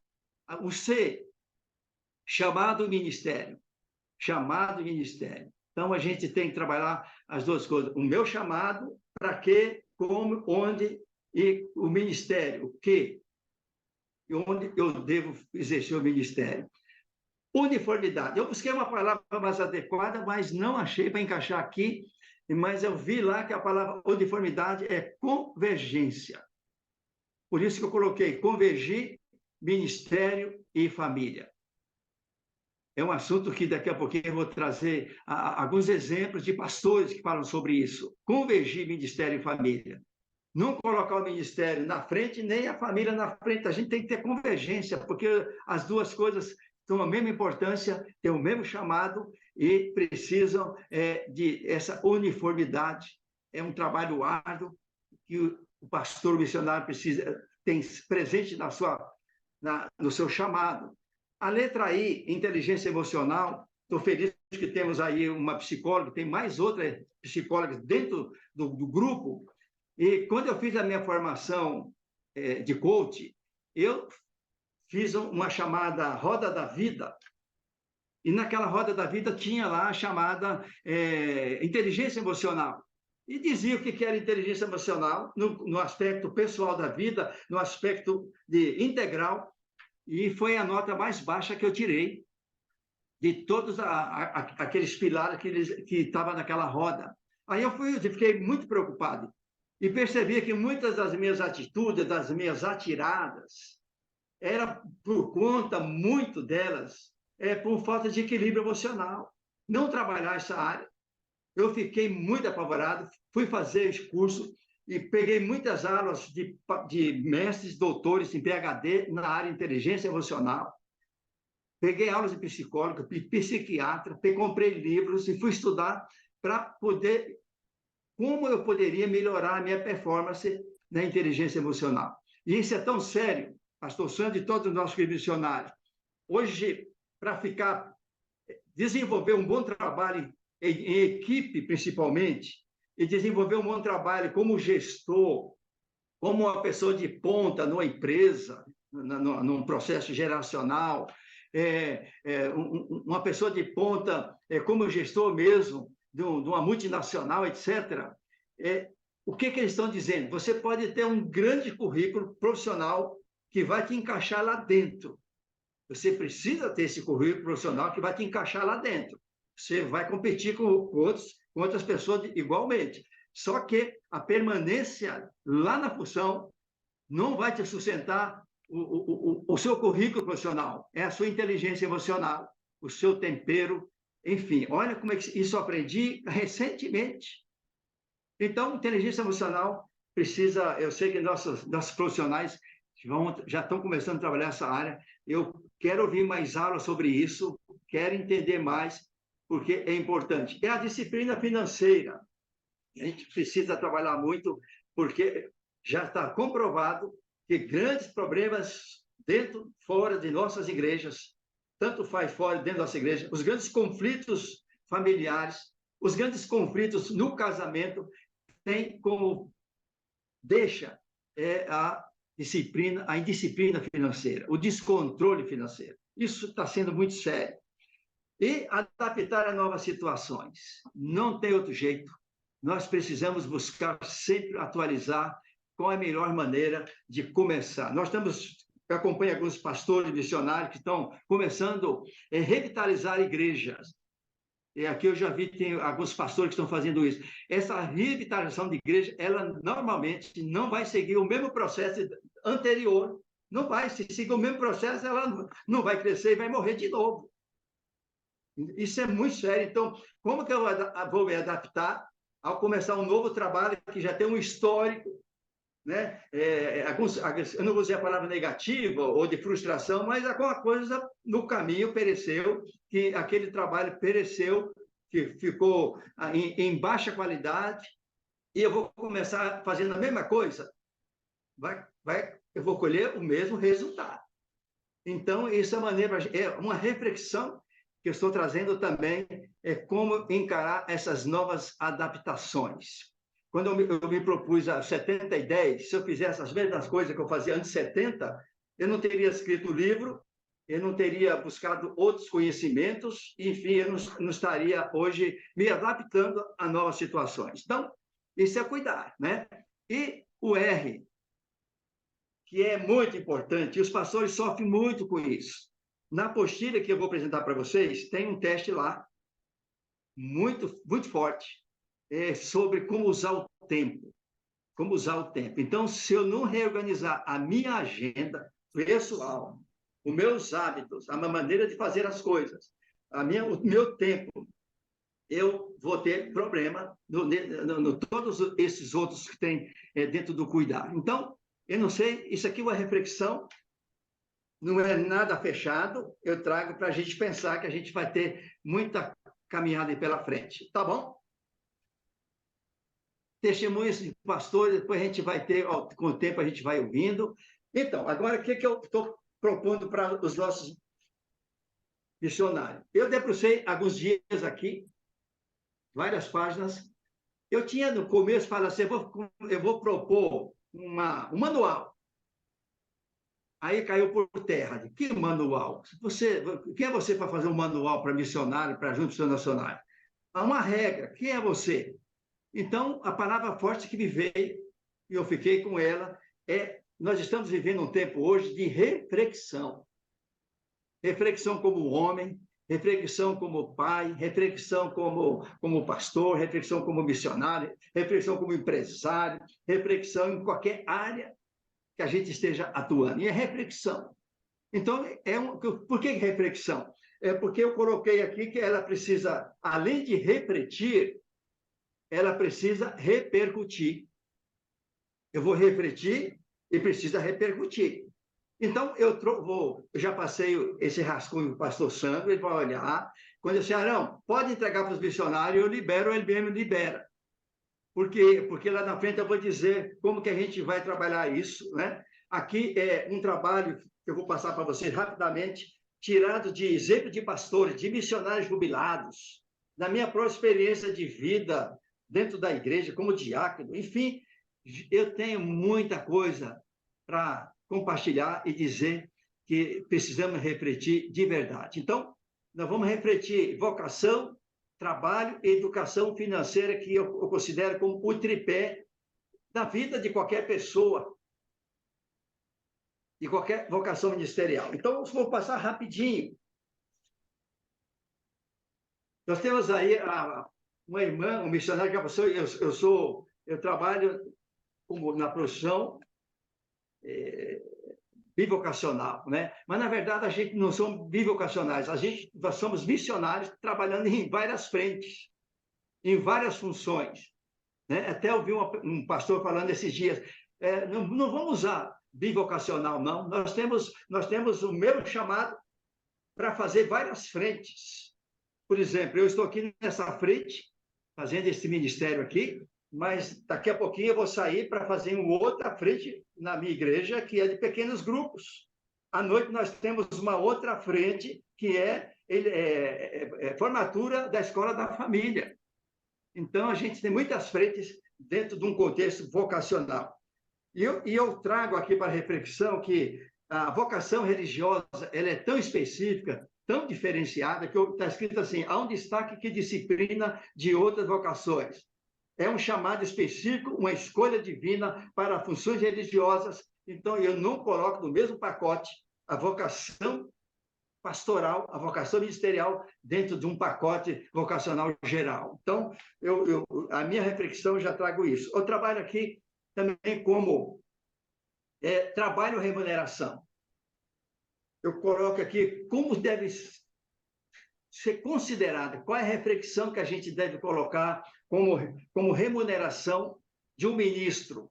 o ser, chamado ministério. Então, a gente tem que trabalhar as duas coisas. O meu chamado, para quê, como, onde, e o ministério, o quê, e onde eu devo exercer o ministério. Uniformidade. Eu busquei uma palavra mais adequada, mas não achei para encaixar aqui, mas eu vi lá que a palavra uniformidade é convergência. Por isso que eu coloquei convergir, ministério e família. É um assunto que daqui a pouquinho eu vou trazer alguns exemplos de pastores que falam sobre isso. Convergir ministério e família. Não colocar o ministério na frente, nem a família na frente. A gente tem que ter convergência, porque as duas coisas têm a mesma importância, têm o mesmo chamado e precisam de essa uniformidade. É um trabalho árduo que o pastor missionário precisa ter presente no seu chamado. A letra I, inteligência emocional, estou feliz que temos aí uma psicóloga, tem mais outra psicóloga dentro do grupo, e quando eu fiz a minha formação de coach, eu fiz uma chamada Roda da Vida, e naquela Roda da Vida tinha lá a chamada inteligência emocional. E dizia o que era inteligência emocional no aspecto pessoal da vida, no aspecto integral, e foi a nota mais baixa que eu tirei de todos aqueles pilares que estavam naquela roda. Aí eu fiquei muito preocupado e percebi que muitas das minhas atitudes, das minhas atiradas, era por conta, muito delas, por falta de equilíbrio emocional. Não trabalhar essa área. Eu fiquei muito apavorado, fui fazer esse curso e peguei muitas aulas de mestres, doutores em PhD na área de inteligência emocional. Peguei aulas de psicólogo, de psiquiatra, comprei livros e fui estudar para poder, como eu poderia melhorar a minha performance na inteligência emocional. E isso é tão sério, pastor Sandro e todos os nossos missionários. Hoje, para desenvolver um bom trabalho em equipe, principalmente, e desenvolver um bom trabalho como gestor, como uma pessoa de ponta numa empresa, num processo geracional, uma pessoa de ponta como gestor mesmo, de uma multinacional, etc. O que eles estão dizendo? Você pode ter um grande currículo profissional que vai te encaixar lá dentro. Você precisa ter esse currículo profissional que vai te encaixar lá dentro. Você vai competir com outras pessoas igualmente. Só que a permanência lá na função não vai te sustentar o seu currículo profissional, é a sua inteligência emocional, o seu tempero, enfim. Olha como é que isso eu aprendi recentemente. Então, inteligência emocional precisa, eu sei que nossos profissionais já estão começando a trabalhar essa área, eu quero ouvir mais aulas sobre isso, quero entender mais, porque é importante. É a disciplina financeira. A gente precisa trabalhar muito, porque já está comprovado que grandes problemas dentro, fora de nossas igrejas, tanto faz fora dentro da nossa igreja, os grandes conflitos familiares, os grandes conflitos no casamento, tem como deixa a indisciplina financeira, o descontrole financeiro. Isso está sendo muito sério. E adaptar a novas situações. Não tem outro jeito. nós precisamos buscar sempre atualizar qual é a melhor maneira de começar. Eu acompanho alguns pastores missionários que estão começando a revitalizar igrejas. E aqui eu já vi, tem alguns pastores que estão fazendo isso. Essa revitalização de igreja, ela normalmente não vai seguir o mesmo processo anterior. Não vai. Se seguir o mesmo processo, ela não vai crescer e vai morrer de novo. Isso é muito sério. Então, como que eu vou me adaptar ao começar um novo trabalho que já tem um histórico, né? Eu não vou usar a palavra negativa ou de frustração, mas alguma coisa no caminho pereceu, que aquele trabalho pereceu, que ficou em baixa qualidade, e eu vou começar fazendo a mesma coisa, eu vou colher o mesmo resultado. Então, essa é uma reflexão que eu estou trazendo também, é como encarar essas novas adaptações. Quando eu me propus a 70 e 10, se eu fizesse as mesmas coisas que eu fazia antes de 70, eu não teria escrito o livro, eu não teria buscado outros conhecimentos, enfim, eu não estaria hoje me adaptando a novas situações. Então, isso é cuidar, né? E o R, que é muito importante, e os pastores sofrem muito com isso. Na apostila que eu vou apresentar para vocês, tem um teste lá, muito, muito forte, sobre como usar o tempo. Como usar o tempo. Então, se eu não reorganizar a minha agenda pessoal, os meus hábitos, a minha maneira de fazer as coisas, o meu tempo, eu vou ter problema no todos esses outros que tem dentro do cuidar. Então, eu não sei, isso aqui é uma reflexão, não é nada fechado, eu trago para a gente pensar que a gente vai ter muita caminhada aí pela frente, tá bom? Testemunhos de pastores, depois a gente vai ter, com o tempo a gente vai ouvindo. Então, agora o que eu estou propondo para os nossos missionários? Eu debrucei alguns dias aqui, várias páginas. Eu tinha no começo falado assim, eu vou propor um manual. Aí caiu por terra. Que manual? Quem é você para fazer um manual para missionário, para juntos nacionais? Há uma regra. Quem é você? Então, a palavra forte que me veio, e eu fiquei com ela, nós estamos vivendo um tempo hoje de reflexão. Reflexão como homem, reflexão como pai, reflexão como pastor, reflexão como missionário, reflexão como empresário, reflexão em qualquer área que a gente esteja atuando. E é reflexão. Então, por que reflexão? É porque eu coloquei aqui que ela precisa, além de refletir, ela precisa repercutir. Eu vou refletir e precisa repercutir. Então, eu já passei esse rascunho para o pastor Sandro, ele vai olhar. Quando eu disser, Arão, pode entregar para os missionários, eu libero, ele mesmo libera. Porque lá na frente eu vou dizer como que a gente vai trabalhar isso, né? Aqui é um trabalho que eu vou passar para vocês rapidamente, tirado de exemplo de pastores, de missionários jubilados, da minha própria experiência de vida dentro da igreja, como diácono, enfim, eu tenho muita coisa para compartilhar e dizer que precisamos refletir de verdade. Então, nós vamos refletir vocação, trabalho e educação financeira, que eu considero como o tripé da vida de qualquer pessoa, de qualquer vocação ministerial. Então, vou passar rapidinho. Nós temos aí uma irmã, um missionário que passou, eu trabalho na profissão bivocacional, né? Mas, na verdade, a gente não somos bivocacionais, nós somos missionários trabalhando em várias frentes, em várias funções, né? Até ouvi um pastor falando esses dias, não vamos usar bivocacional, não. Nós temos o meu chamado para fazer várias frentes. Por exemplo, eu estou aqui nessa frente, fazendo esse ministério aqui, mas daqui a pouquinho eu vou sair para fazer uma outra frente na minha igreja, que é de pequenos grupos. À noite nós temos uma outra frente, que é formatura da escola da família. Então, a gente tem muitas frentes dentro de um contexto vocacional. E eu trago aqui para reflexão que a vocação religiosa ela é tão específica, tão diferenciada, que está escrito assim, há um destaque que disciplina de outras vocações. é um chamado específico, uma escolha divina para funções religiosas. Então, eu não coloco no mesmo pacote a vocação pastoral, a vocação ministerial, dentro de um pacote vocacional geral. Então, a minha reflexão, eu já trago isso. Eu trabalho aqui também como trabalho remuneração. Eu coloco aqui como deve ser considerada, qual é a reflexão que a gente deve colocar como remuneração de um ministro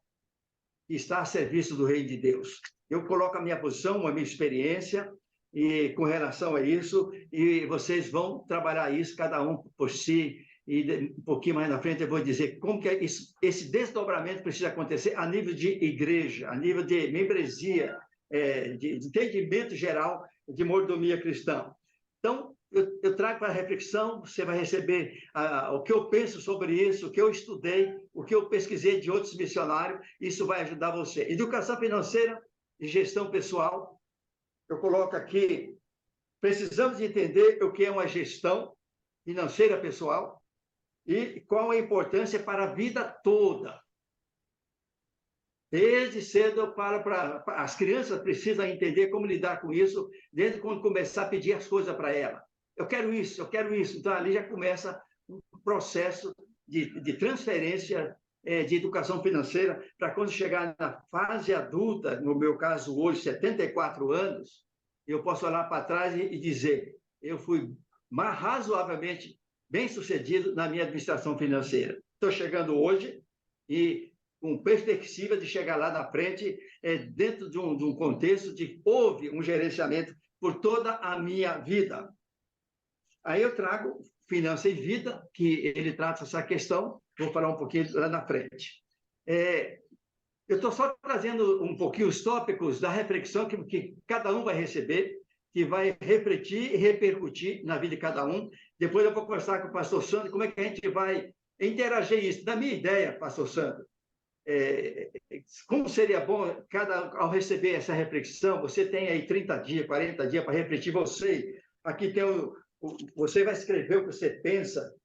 que está a serviço do Reino de Deus. Eu coloco a minha posição, a minha experiência, e com relação a isso, e vocês vão trabalhar isso, cada um por si, e um pouquinho mais na frente eu vou dizer como que esse desdobramento precisa acontecer a nível de igreja, a nível de membresia, de entendimento geral de mordomia cristã. Então, eu trago para a reflexão, você vai receber o que eu penso sobre isso, o que eu estudei, o que eu pesquisei de outros missionários, isso vai ajudar você. Educação financeira e gestão pessoal, eu coloco aqui, precisamos entender o que é uma gestão financeira pessoal e qual a importância para a vida toda. Desde cedo, as crianças precisam entender como lidar com isso, desde quando começar a pedir as coisas para ela. Eu quero isso, eu quero isso. Então, ali já começa um processo de transferência de educação financeira para quando chegar na fase adulta, no meu caso hoje, 74 anos, eu posso olhar para trás e dizer, eu fui razoavelmente bem-sucedido na minha administração financeira. Estou chegando hoje e com perspectiva de chegar lá na frente, dentro de um contexto de houve um gerenciamento por toda a minha vida. Aí eu trago Finança e Vida, que ele trata essa questão, vou falar um pouquinho lá na frente. Eu estou só trazendo um pouquinho os tópicos da reflexão que cada um vai receber, que vai refletir e repercutir na vida de cada um. Depois eu vou conversar com o pastor Sandro como é que a gente vai interagir isso. Da minha ideia, pastor Sandro, como seria bom, ao receber essa reflexão, você tem aí 30 dias, 40 dias para refletir você. Aqui tem você vai escrever o que você pensa,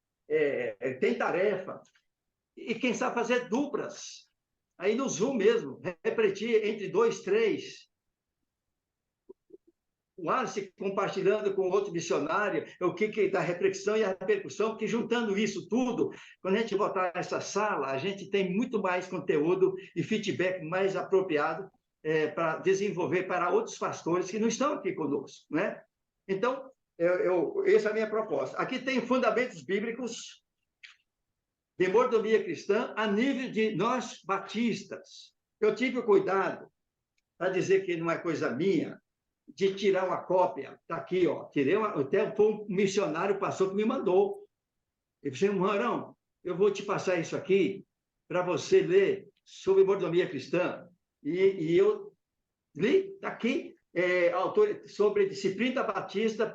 tem tarefa, e quem sabe fazer duplas, aí no Zoom mesmo, refletir entre 2, 3, o Arce compartilhando com outro missionário, o que da reflexão e a repercussão, que juntando isso tudo, quando a gente voltar nessa sala, a gente tem muito mais conteúdo e feedback mais apropriado para desenvolver para outros pastores que não estão aqui conosco, né? Então, essa é a minha proposta. Aqui tem fundamentos bíblicos de mordomia cristã a nível de nós batistas. Eu tive o cuidado, para dizer que não é coisa minha, de tirar uma cópia. Está aqui, ó. Até um missionário passou que me mandou. Ele disse, Marão, eu vou te passar isso aqui para você ler sobre mordomia cristã. E eu li, está aqui, sobre disciplina batista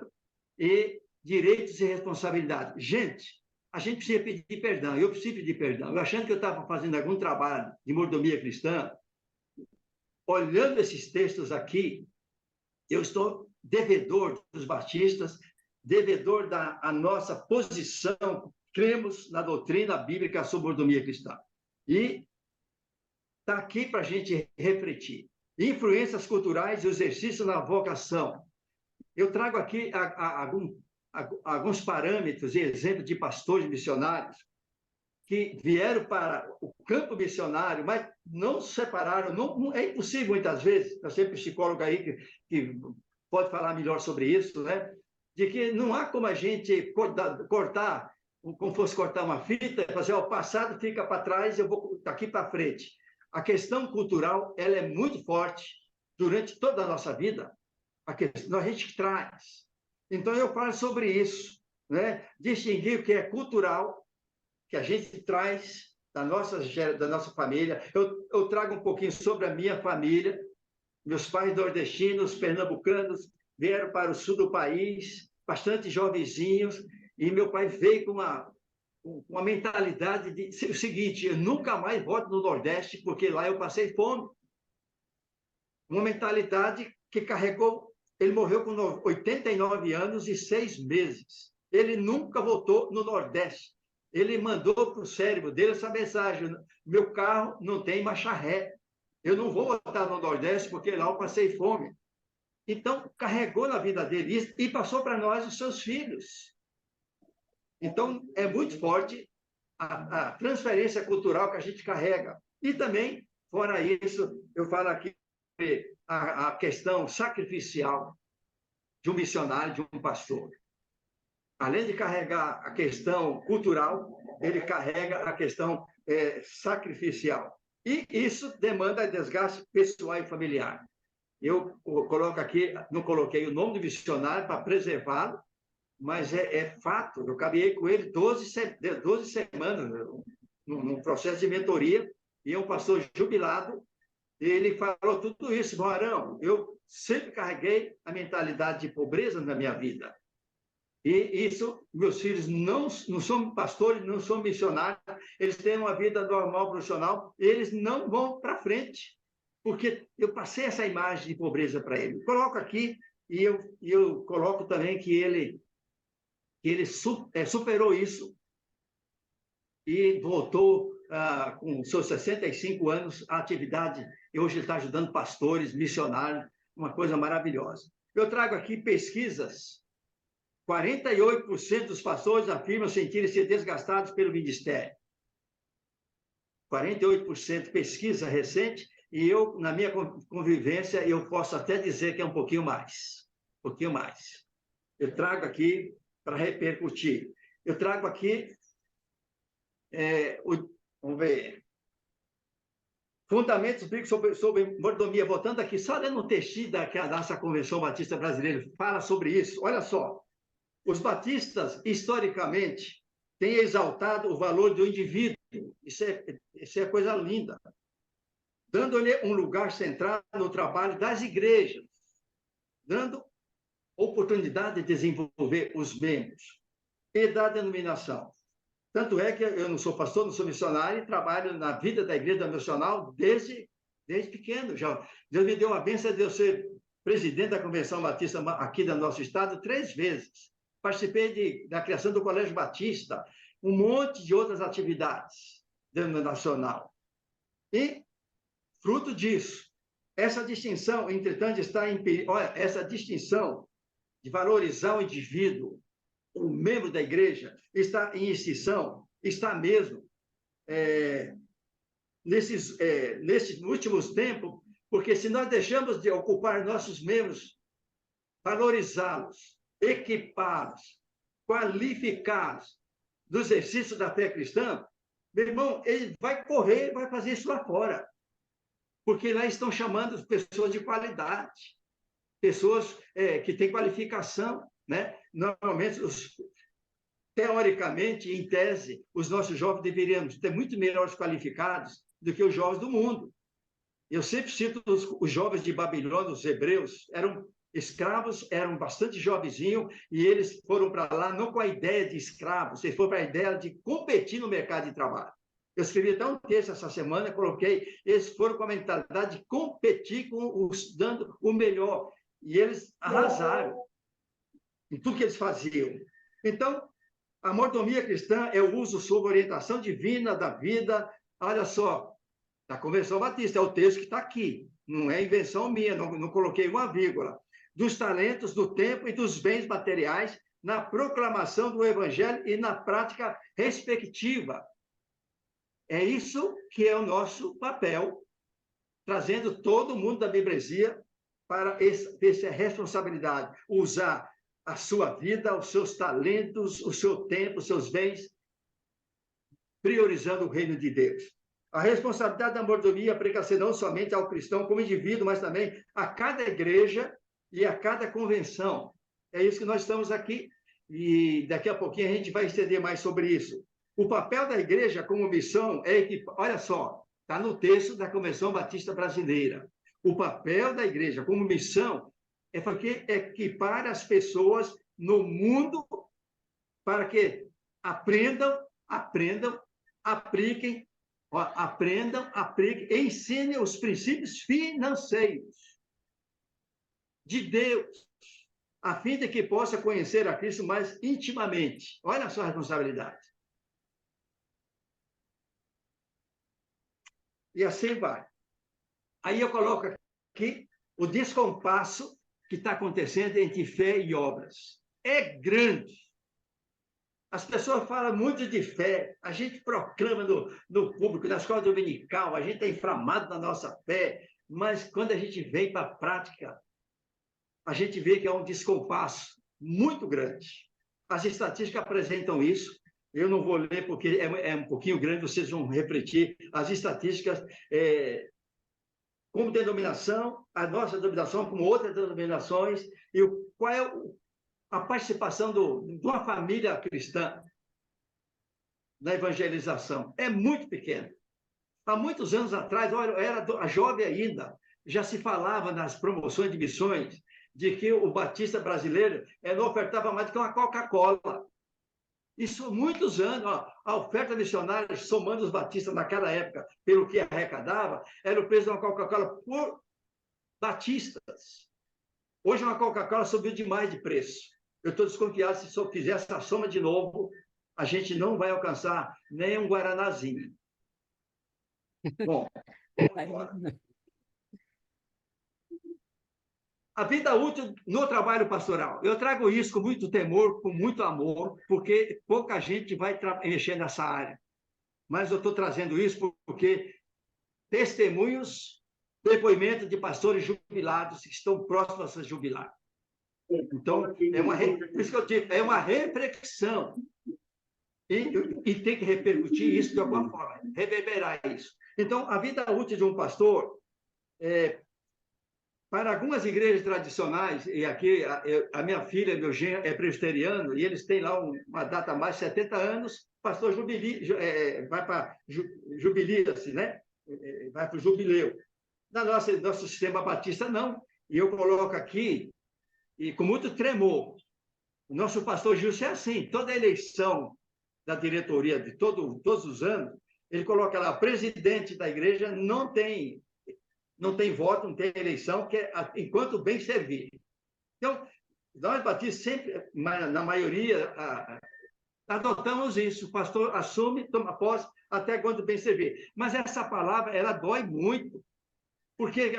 e direitos e responsabilidade. Gente, a gente precisa pedir perdão. Eu preciso pedir perdão. Eu achando que eu estava fazendo algum trabalho de mordomia cristã, olhando esses textos aqui, eu estou devedor dos batistas, devedor da nossa posição, cremos na doutrina bíblica sobre mordomia cristã. E está aqui para a gente refletir. Influências culturais e o exercício na vocação. Eu trago aqui alguns parâmetros e exemplos de pastores missionários que vieram para o campo missionário, mas não se separaram. Não, é impossível, muitas vezes, eu sei psicólogo aí que pode falar melhor sobre isso, né? De que não há como a gente cortar, como fosse cortar uma fita, e fazer, o passado fica para trás, eu vou daqui para frente. A questão cultural, ela é muito forte durante toda a nossa vida. A gente traz. Então, eu falo sobre isso, né? Distinguir o que é cultural, que a gente traz da nossa família. Eu trago um pouquinho sobre a minha família. Meus pais nordestinos, pernambucanos, vieram para o sul do país, bastante jovenzinhos, e meu pai veio com uma mentalidade de o seguinte, eu nunca mais volto no Nordeste, porque lá eu passei fome. Uma mentalidade que carregou. Ele morreu com 89 anos e 6 meses. Ele nunca voltou no Nordeste. ele mandou para o cérebro dele essa mensagem: meu carro não tem marcha ré, eu não vou voltar no Nordeste porque lá eu passei fome. Então, carregou na vida dele isso e passou para nós, os seus filhos. Então, é muito forte a transferência cultural que a gente carrega. E também, fora isso, eu falo aqui a questão sacrificial de um missionário, de um pastor. Além de carregar a questão cultural, ele carrega a questão sacrificial. E isso demanda desgaste pessoal e familiar. Eu coloco aqui, não coloquei o nome do missionário para preservá-lo, mas é fato. Eu caminhei com ele 12 semanas num processo de mentoria, e é um pastor jubilado. Ele falou tudo isso: Arão, eu sempre carreguei a mentalidade de pobreza na minha vida. E isso, meus filhos não são pastores, não são missionários, eles têm uma vida normal, profissional, eles não vão para frente, porque eu passei essa imagem de pobreza para ele. Coloco aqui, e eu coloco também que ele superou isso e voltou com seus 65 anos à atividade, e hoje ele está ajudando pastores, missionários, uma coisa maravilhosa. Eu trago aqui pesquisas. 48% dos pastores afirmam sentirem-se desgastados pelo ministério. 48%, pesquisa recente, e eu, na minha convivência, eu posso até dizer que é um pouquinho mais. Um pouquinho mais. Eu trago aqui para repercutir. Eu trago aqui, vamos ver, fundamentos bíblicos sobre mordomia. Voltando aqui, só lendo um textinho que a nossa Convenção Batista Brasileira fala sobre isso. Olha só. Os batistas, historicamente, têm exaltado o valor do indivíduo. Isso é coisa linda. Dando-lhe um lugar central no trabalho das igrejas, dando oportunidade de desenvolver os membros e da denominação. Tanto é que eu não sou pastor, não sou missionário, e trabalho na vida da igreja nacional desde pequeno. Deus me deu a bênção de eu ser presidente da Convenção Batista aqui do nosso estado 3 vezes. Participei da criação do Colégio Batista, um monte de outras atividades denominacional. E, fruto disso, essa distinção, entretanto, essa distinção de valorizar o indivíduo, o membro da igreja, está em extinção, está mesmo nesses últimos tempos, porque se nós deixamos de ocupar nossos membros, valorizá-los, equipados, qualificados do exercício da fé cristã, meu irmão, ele vai correr, vai fazer isso lá fora, porque lá estão chamando pessoas de qualidade, pessoas que têm qualificação, né? Normalmente, teoricamente, em tese, os nossos jovens deveriam ter muito melhores qualificados do que os jovens do mundo. Eu sempre cito os jovens de Babilônia, os hebreus, eram escravos, eram bastante jovenzinhos, e eles foram para lá não com a ideia de escravos, eles foram para a ideia de competir no mercado de trabalho. Eu escrevi até um texto essa semana, coloquei, eles foram com a mentalidade de competir dando o melhor, e eles arrasaram em tudo que eles faziam. Então, a mordomia cristã é o uso sob orientação divina da vida, olha só, da Convenção Batista, é o texto que está aqui, não é invenção minha, não coloquei uma vírgula, dos talentos, do tempo e dos bens materiais na proclamação do Evangelho e na prática respectiva. É isso que é o nosso papel, trazendo todo mundo da membresia para essa responsabilidade, usar a sua vida, os seus talentos, o seu tempo, os seus bens, priorizando o reino de Deus. A responsabilidade da mordomia aplica-se não somente ao cristão como indivíduo, mas também a cada igreja e a cada convenção. É isso que nós estamos aqui, e daqui a pouquinho a gente vai estender mais sobre isso. O papel da igreja como missão é equipar, olha só, está no texto da Convenção Batista Brasileira. O papel da igreja como missão é porque equipar as pessoas no mundo para que aprendam, apliquem, ensinem os princípios financeiros de Deus, a fim de que possa conhecer a Cristo mais intimamente. Olha a sua responsabilidade. e assim vai. Aí eu coloco aqui o descompasso que está acontecendo entre fé e obras. É grande. As pessoas falam muito de fé, a gente proclama no público, na escola dominical, a gente é inflamado na nossa fé, mas quando a gente vem para a prática, a gente vê que é um descompasso muito grande. As estatísticas apresentam isso. Eu não vou ler porque é um pouquinho grande, vocês vão refletir. As estatísticas, como denominação, a nossa denominação, como outras denominações, e qual é a participação de uma família cristã na evangelização. É muito pequena. Há muitos anos atrás, eu era jovem ainda, já se falava nas promoções de missões de que o batista brasileiro não ofertava mais do que uma Coca-Cola. Isso há muitos anos, a oferta missionária, somando os batistas naquela época, pelo que arrecadava, era o preço de uma Coca-Cola por batistas. Hoje uma Coca-Cola subiu demais de preço. Eu estou desconfiado, se eu fizer essa soma de novo, a gente não vai alcançar nem um guaranazinho. Bom, a vida útil no trabalho pastoral. Eu trago isso com muito temor, com muito amor, porque pouca gente vai mexer nessa área. Mas eu estou trazendo isso porque testemunhos, depoimentos de pastores jubilados que estão próximos a se jubilar. Então, por isso que eu digo, é uma reflexão. E tem que repercutir isso de alguma forma, reverberar isso. Então, a vida útil de um pastor, para algumas igrejas tradicionais, e aqui a minha filha, meu genro, é presbiteriano, e eles têm lá uma data mais de 70 anos, pastor vai para jubilia-se, né? Vai para o jubileu. No nosso sistema batista, não. E eu coloco aqui, e com muito tremor, o nosso pastor Gilson é assim, toda eleição da diretoria de todos os anos, ele coloca lá, presidente da igreja não tem voto, não tem eleição, que é enquanto bem servir. Então, nós batistas sempre, na maioria, adotamos isso. O pastor assume, toma posse, até quando bem servir. Mas essa palavra, ela dói muito, porque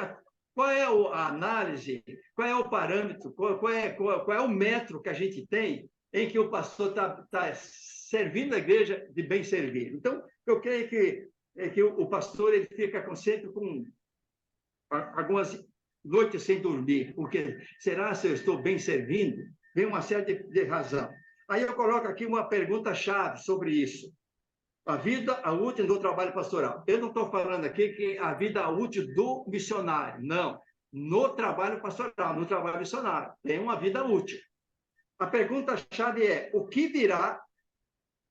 qual é a análise, qual é o parâmetro, qual é o metro que a gente tem em que o pastor está servindo a igreja de bem servir? Então, eu creio que o pastor ele fica sempre com algumas noites sem dormir, porque será se eu estou bem servindo? Vem uma série de razão. Aí eu coloco aqui uma pergunta-chave sobre isso. A vida útil do trabalho pastoral. Eu não estou falando aqui que a vida útil do missionário, não. No trabalho pastoral, no trabalho missionário. Tem uma vida útil. A pergunta-chave é: o que virá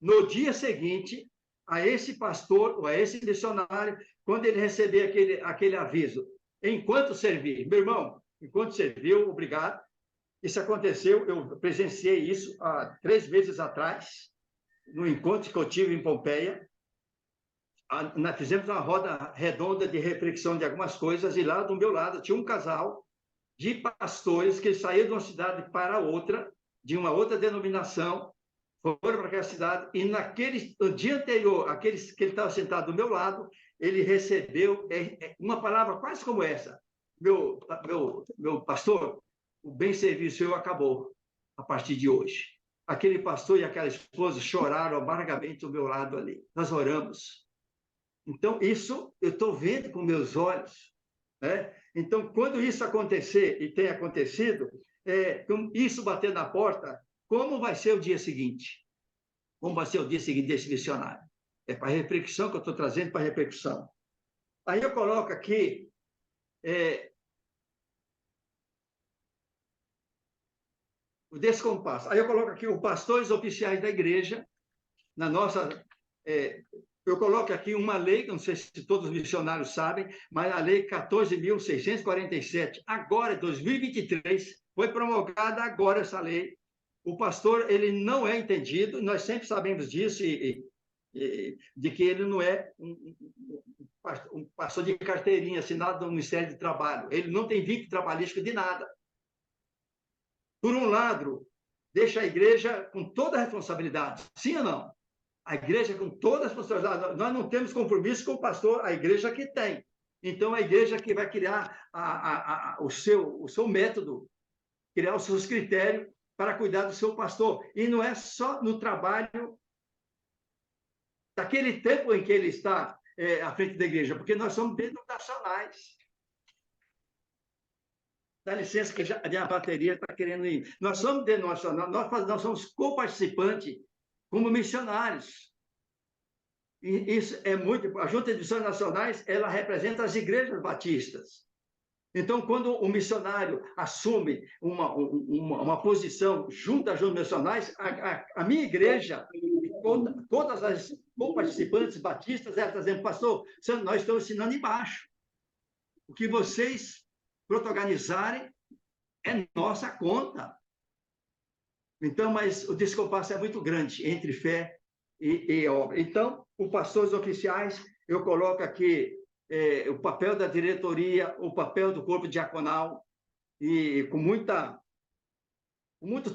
no dia seguinte a esse pastor ou a esse missionário quando ele receber aquele aviso? Enquanto servir. Meu irmão, enquanto serviu, obrigado. Isso aconteceu, eu presenciei isso há 3 meses atrás, no encontro que eu tive em Pompeia. Nós fizemos uma roda redonda de reflexão de algumas coisas, e lá do meu lado tinha um casal de pastores que saíram de uma cidade para outra, de uma outra denominação, foram para aquela cidade, e no dia anterior, aqueles que ele estava sentado do meu lado, ele recebeu uma palavra quase como essa: meu pastor, o bem serviço seu acabou a partir de hoje. Aquele pastor e aquela esposa choraram amargamente do meu lado ali. Nós oramos. Então, isso eu estou vendo com meus olhos, né? Então, quando isso acontecer, e tem acontecido, isso bater na porta, como vai ser o dia seguinte? Como vai ser o dia seguinte desse missionário? É para reflexão que eu estou trazendo, para reflexão. Aí eu coloco aqui o descompasso. Aí eu coloco aqui os pastores oficiais da igreja, na nossa... eu coloco aqui uma lei, que não sei se todos os missionários sabem, mas a lei 14.647, agora, 2023, foi promulgada agora essa lei. O pastor, ele não é entendido, nós sempre sabemos disso, de que ele não é um pastor de carteirinha assinado do Ministério do Trabalho. Ele não tem vínculo trabalhístico de nada. Por um lado, deixa a igreja com toda a responsabilidade, sim ou não? A igreja com todas as pessoas, nós não temos compromisso com o pastor, a igreja que tem. Então, a igreja que vai criar o seu método, criar os seus critérios para cuidar do seu pastor. E não é só no trabalho daquele tempo em que ele está à frente da igreja, porque nós somos denominacionais. Dá licença que a minha bateria está querendo ir. Nós somos denominacionais, nós somos co-participantes como missionários. E isso é muito... A Junta de Missões Nacionais, ela representa as igrejas batistas. Então, quando o missionário assume uma posição junto às juntas missionais, a minha igreja, todas as participantes batistas, elas estão dizendo, pastor, nós estamos ensinando embaixo. O que vocês protagonizarem é nossa conta. Então, mas o descompasso é muito grande entre fé e obra. Então, os pastores oficiais, eu coloco aqui o papel da diretoria, o papel do corpo diaconal, e com muito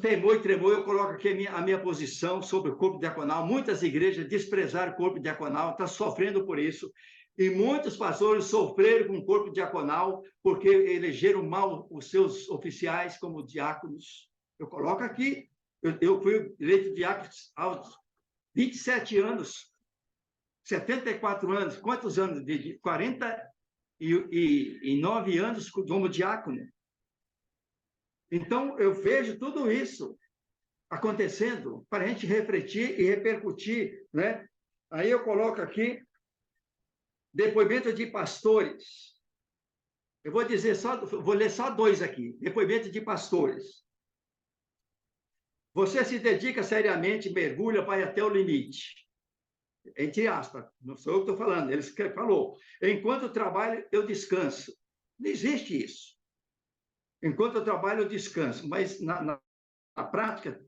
temor e tremor, eu coloco aqui a minha posição sobre o corpo diaconal. Muitas igrejas desprezaram o corpo diaconal, estão sofrendo por isso, e muitos pastores sofreram com o corpo diaconal porque elegeram mal os seus oficiais como diáconos. Eu coloco aqui, eu fui eleito diácono aos 27 anos, 74 anos, quantos anos? De 49 anos como diácono. Então, eu vejo tudo isso acontecendo para a gente refletir e repercutir, né? Aí eu coloco aqui depoimento de pastores. Eu vou ler só 2 aqui. Depoimento de pastores. Você se dedica seriamente, mergulha, vai até o limite. Entre aspas, não sou eu que estou falando, ele falou. Enquanto eu trabalho, eu descanso. Não existe isso. Enquanto eu trabalho, eu descanso. Mas na prática,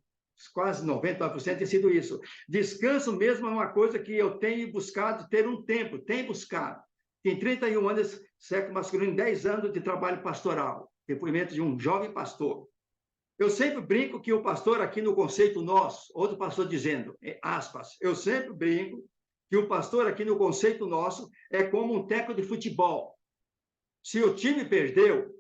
quase 99% tem sido isso. Descanso mesmo é uma coisa que eu tenho buscado ter um tempo, tenho buscado. Tem 31 anos, sexo masculino, 10 anos de trabalho pastoral. Depoimento de um jovem pastor. Eu sempre brinco que o pastor aqui no conceito nosso, outro pastor dizendo, aspas, eu sempre brinco que o pastor aqui no conceito nosso é como um técnico de futebol. Se o time perdeu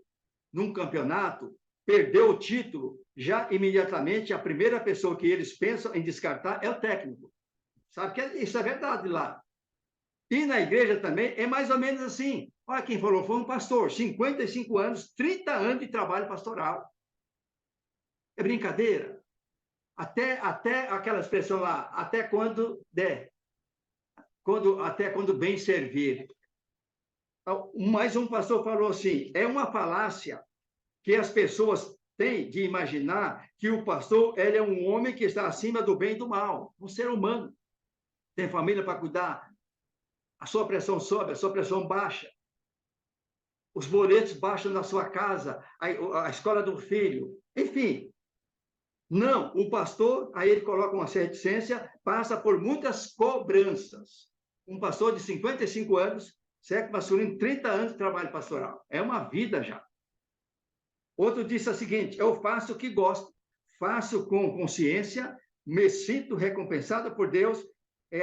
num campeonato, perdeu o título, já imediatamente a primeira pessoa que eles pensam em descartar é o técnico. Sabe que isso é verdade lá. E na igreja também é mais ou menos assim. Olha quem falou, foi um pastor, 55 anos, 30 anos de trabalho pastoral. É brincadeira? Até aquela expressão lá, até quando der. Até quando bem servir. Mais um pastor falou assim, é uma falácia que as pessoas têm de imaginar que o pastor ele é um homem que está acima do bem e do mal, um ser humano. Tem família para cuidar, a sua pressão sobe, a sua pressão baixa. Os boletos baixam na sua casa, a escola do filho, enfim. Não, o pastor, aí ele coloca uma reticência, passa por muitas cobranças. Um pastor de 55 anos, sexo masculino, 30 anos de trabalho pastoral. É uma vida já. Outro disse o seguinte, eu faço o que gosto, faço com consciência, me sinto recompensado por Deus,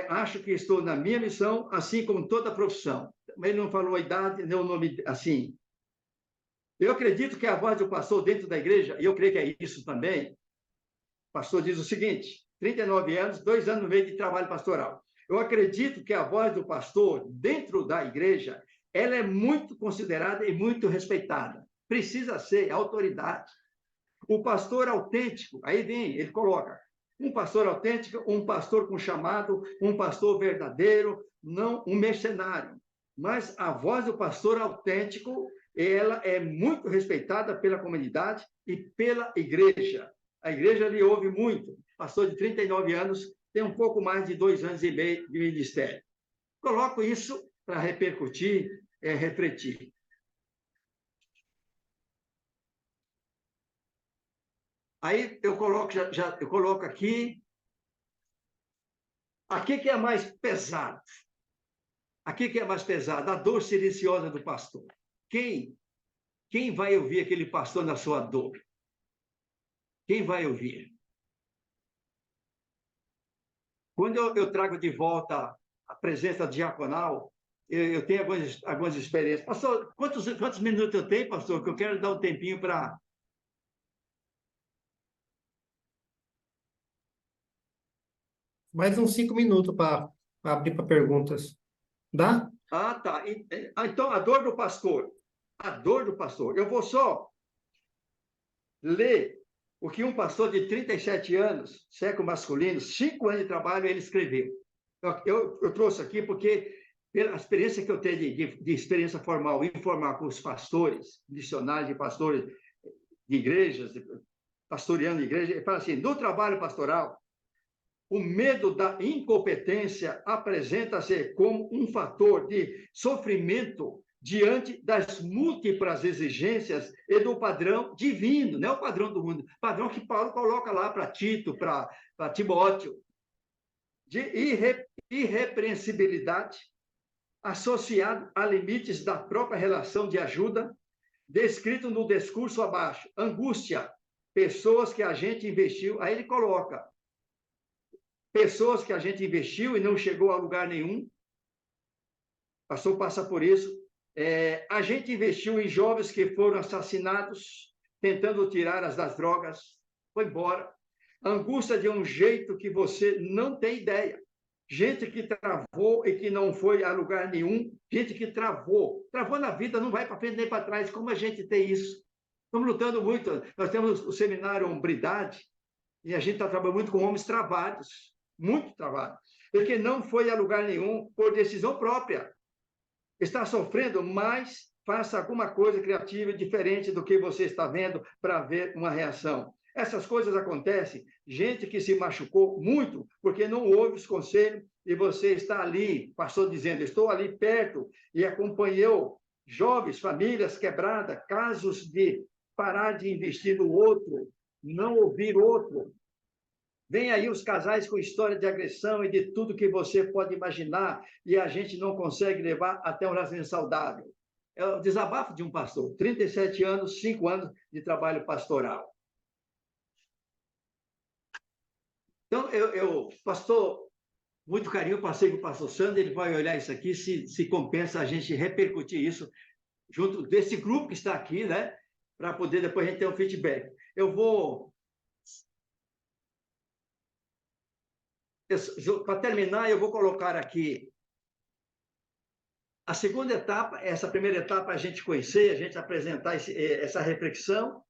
acho que estou na minha missão, assim como toda a profissão. Ele não falou a idade, nem o nome assim. Eu acredito que a voz do pastor dentro da igreja, e eu creio que é isso também, o pastor diz o seguinte, 39 anos, 2 anos no meio de trabalho pastoral. Eu acredito que a voz do pastor dentro da igreja, ela é muito considerada e muito respeitada. Precisa ser autoridade. O pastor autêntico, aí vem, ele coloca, um pastor autêntico, um pastor com chamado, um pastor verdadeiro, não um mercenário. Mas a voz do pastor autêntico, ela é muito respeitada pela comunidade e pela igreja. A igreja lhe ouve muito. Pastor de 39 anos, tem um pouco mais de 2 anos e meio de ministério. Coloco isso para repercutir, refletir. Aí eu coloco aqui que é mais pesado. Aqui que é mais pesado, a dor silenciosa do pastor. Quem vai ouvir aquele pastor na sua dor? Quem vai ouvir? quando eu trago de volta a presença diaconal, eu tenho algumas experiências. Pastor, quantos minutos eu tenho, pastor? Que eu quero dar um tempinho para... Mais uns 5 minutos para abrir para perguntas. Dá? Ah, tá. Então, a dor do pastor. A dor do pastor. Eu vou só ler o que um pastor de 37 anos, século masculino, 5 anos de trabalho, ele escreveu. Eu trouxe aqui porque, pela experiência que eu tenho de experiência formal, informal com os pastores, missionários e pastores de igrejas, pastoreando igreja, ele fala assim, no trabalho pastoral, o medo da incompetência apresenta-se como um fator de sofrimento diante das múltiplas exigências e do padrão divino, não é o padrão do mundo, padrão que Paulo coloca lá para Tito, para Timóteo, de irrepreensibilidade, associado a limites da própria relação de ajuda, descrito no discurso abaixo, angústia, pessoas que a gente investiu, aí ele coloca, pessoas que a gente investiu e não chegou a lugar nenhum. O pastor passa por isso. A gente investiu em jovens que foram assassinados, tentando tirá-las das drogas, foi embora. Angústia de um jeito que você não tem ideia. Gente que travou e que não foi a lugar nenhum. Gente que travou na vida, não vai para frente nem para trás. Como a gente tem isso? Estamos lutando muito. Nós temos o seminário Hombridade e a gente está trabalhando muito com homens travados. Muito travado, porque não foi a lugar nenhum por decisão própria. Está sofrendo, mas faça alguma coisa criativa diferente do que você está vendo para ver uma reação. Essas coisas acontecem, gente que se machucou muito porque não ouve os conselhos e você está ali, pastor dizendo, estou ali perto e acompanhou jovens, famílias quebradas, casos de parar de investir no outro, não ouvir outro. Vem aí os casais com história de agressão e de tudo que você pode imaginar e a gente não consegue levar até um relacionamento saudável. É o desabafo de um pastor, 37 anos, 5 anos de trabalho pastoral. Então, pastor, muito carinho, passei com o pastor Sandro, ele vai olhar isso aqui, se compensa a gente repercutir isso junto desse grupo que está aqui, né? Para poder depois a gente ter um feedback. Para terminar, eu vou colocar aqui a segunda etapa. Essa primeira etapa a gente conhecer, a gente apresentar essa reflexão,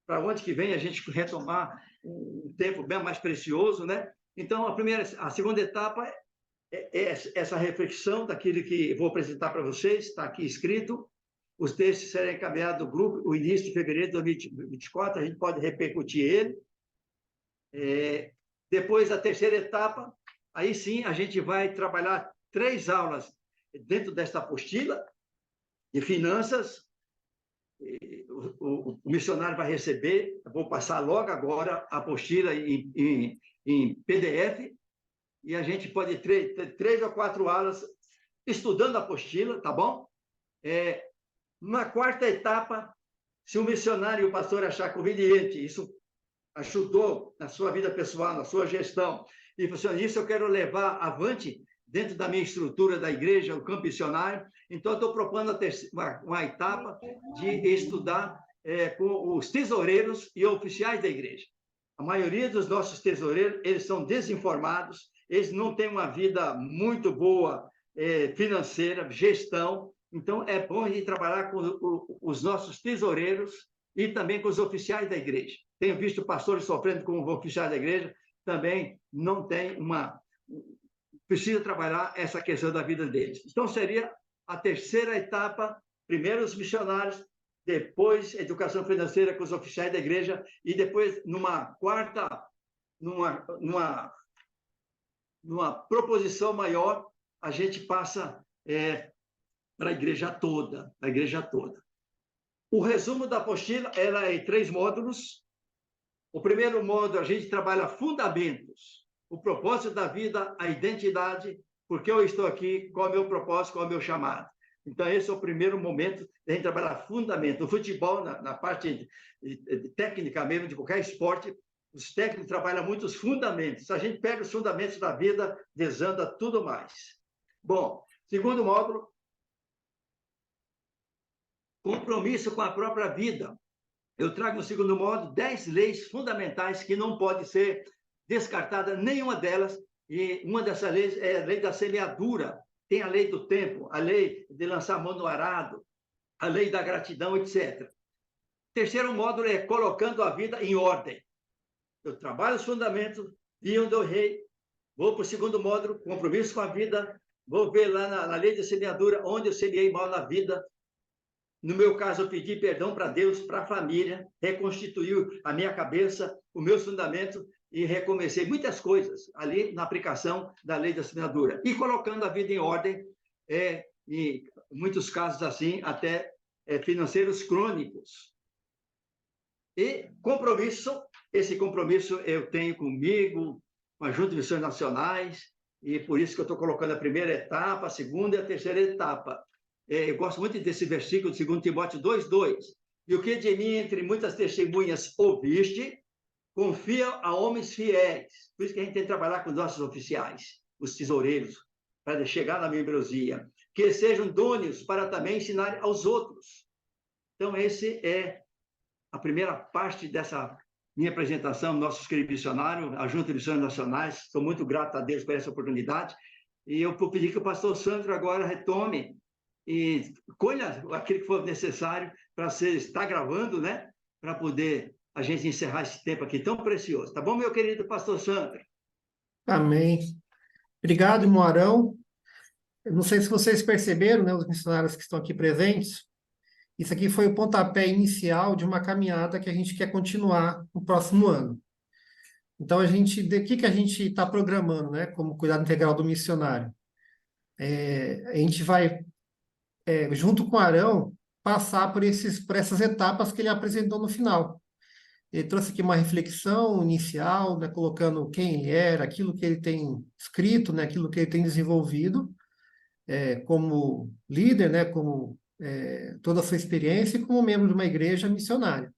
para onde que vem a gente retomar um tempo bem mais precioso, né? Então, a segunda etapa é essa reflexão daquilo que vou apresentar para vocês, está aqui escrito. Os textos serão encaminhados do grupo, o início de fevereiro de 2024, a gente pode repercutir ele. Depois, a terceira etapa, aí sim, a gente vai trabalhar 3 aulas dentro desta apostila de finanças. O missionário vai receber, eu vou passar logo agora a apostila em PDF, e a gente pode ter 3 ou 4 aulas estudando a apostila, tá bom? Na quarta etapa, se o missionário e o pastor achar conveniente, isso ajudou na sua vida pessoal, na sua gestão, e falou assim, isso eu quero levar avante dentro da minha estrutura da igreja, o campo missionário, então eu estou propondo uma etapa de estudar com os tesoureiros e oficiais da igreja. A maioria dos nossos tesoureiros, eles são desinformados, eles não têm uma vida muito boa financeira, gestão, então é bom a gente trabalhar com os nossos tesoureiros e também com os oficiais da igreja. Tenho visto pastores sofrendo com os oficiais da igreja, também não tem precisa trabalhar essa questão da vida deles. Então, seria a terceira etapa, primeiro os missionários, depois educação financeira com os oficiais da igreja, e depois, numa proposição maior, a gente passa para a igreja toda, O resumo da apostila, ela é em 3 módulos. O primeiro módulo, a gente trabalha fundamentos, o propósito da vida, a identidade, por que eu estou aqui, qual é o meu propósito, qual é o meu chamado. Então, esse é o primeiro momento de a gente trabalhar fundamento. No futebol, na parte técnica mesmo, de qualquer esporte, Os técnicos trabalham muito os fundamentos. Se a gente pega os fundamentos da vida, desanda tudo mais. Bom, segundo módulo, compromisso com a própria vida. Eu trago no segundo módulo 10 leis fundamentais que não pode ser descartada nenhuma delas, e uma dessas leis é a lei da semeadura. Tem a lei do tempo, a lei de lançar a mão no arado, a lei da gratidão, etc. Terceiro módulo é colocando a vida em ordem. Eu trabalho os fundamentos, vi onde eu errei, vou para o segundo módulo, compromisso com a vida, vou ver lá na lei de semeadura onde eu semeei mal na vida. No meu caso, eu pedi perdão para Deus, para a família, reconstituiu a minha cabeça, o meu fundamento, e recomecei muitas coisas ali na aplicação da lei da semeadura. E colocando a vida em ordem, em muitos casos assim, até financeiros crônicos. E compromisso, esse compromisso eu tenho comigo, com a Junta de Missões Nacionais, e por isso que eu estou colocando a primeira etapa, a segunda e a terceira etapa. Eu gosto muito desse versículo de 2 Timóteo 2:2. E o que de mim, entre muitas testemunhas, ouviste, confia a homens fiéis. Por isso que a gente tem que trabalhar com os nossos oficiais, os tesoureiros, para chegar na membrosia, que sejam idôneos para também ensinar aos outros. Então, esse é a primeira parte dessa minha apresentação, nosso querido missionário, a Junta de Missões Nacionais. Estou muito grato a Deus por essa oportunidade. E eu vou pedir que o pastor Sandro agora retome e colha aquilo que for necessário para estar gravando, né? Para poder a gente encerrar esse tempo aqui tão precioso. Tá bom, meu querido pastor Sandro? Amém. Obrigado, irmão Arão. Eu não sei se vocês perceberam, né, os missionários que estão aqui presentes, isso aqui foi o pontapé inicial de uma caminhada que a gente quer continuar no próximo ano. Então, o que a gente está programando, né, como cuidado integral do missionário? A gente vai, junto com o Arão, passar por essas etapas que ele apresentou no final. Ele trouxe aqui uma reflexão inicial, né, colocando quem ele era, aquilo que ele tem escrito, né, aquilo que ele tem desenvolvido como líder, né, como toda a sua experiência e como membro de uma igreja missionária.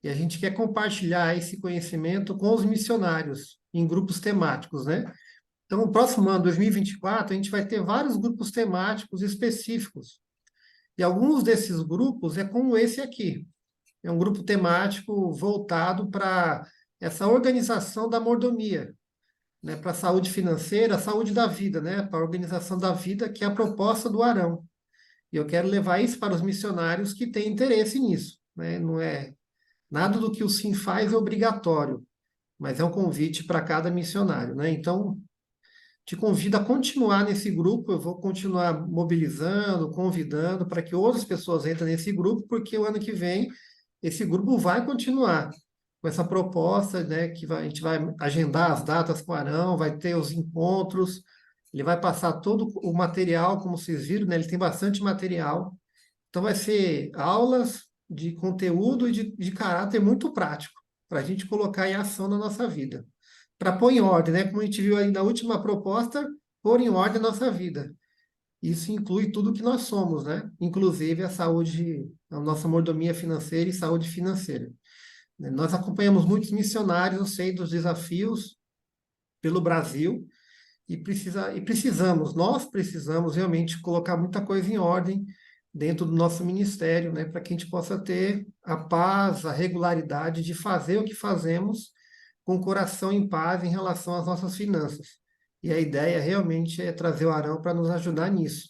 E a gente quer compartilhar esse conhecimento com os missionários em grupos temáticos, né? Então, no próximo ano, 2024, a gente vai ter vários grupos temáticos específicos. E alguns desses grupos é como esse aqui. É um grupo temático voltado para essa organização da mordomia, né? Para a saúde financeira, a saúde da vida, né? Para a organização da vida, que é a proposta do Arão. E eu quero levar isso para os missionários que têm interesse nisso, né? Não é nada do que o SIM faz é obrigatório, mas é um convite para cada missionário, né? Então, te convido a continuar nesse grupo, eu vou continuar mobilizando, convidando para que outras pessoas entrem nesse grupo, porque o ano que vem esse grupo vai continuar com essa proposta, né, a gente vai agendar as datas com o Arão, vai ter os encontros, ele vai passar todo o material, como vocês viram, né, ele tem bastante material, então vai ser aulas de conteúdo e de caráter muito prático, para a gente colocar em ação na nossa vida, para pôr em ordem, né, como a gente viu aí na última proposta, pôr em ordem a nossa vida. Isso inclui tudo que nós somos, né? Inclusive a saúde, a nossa mordomia financeira e saúde financeira. Nós acompanhamos muitos missionários, eu sei dos desafios pelo Brasil e nós precisamos realmente colocar muita coisa em ordem dentro do nosso ministério, né? Para que a gente possa ter a paz, a regularidade de fazer o que fazemos com o coração em paz em relação às nossas finanças. E a ideia realmente é trazer o Arão para nos ajudar nisso.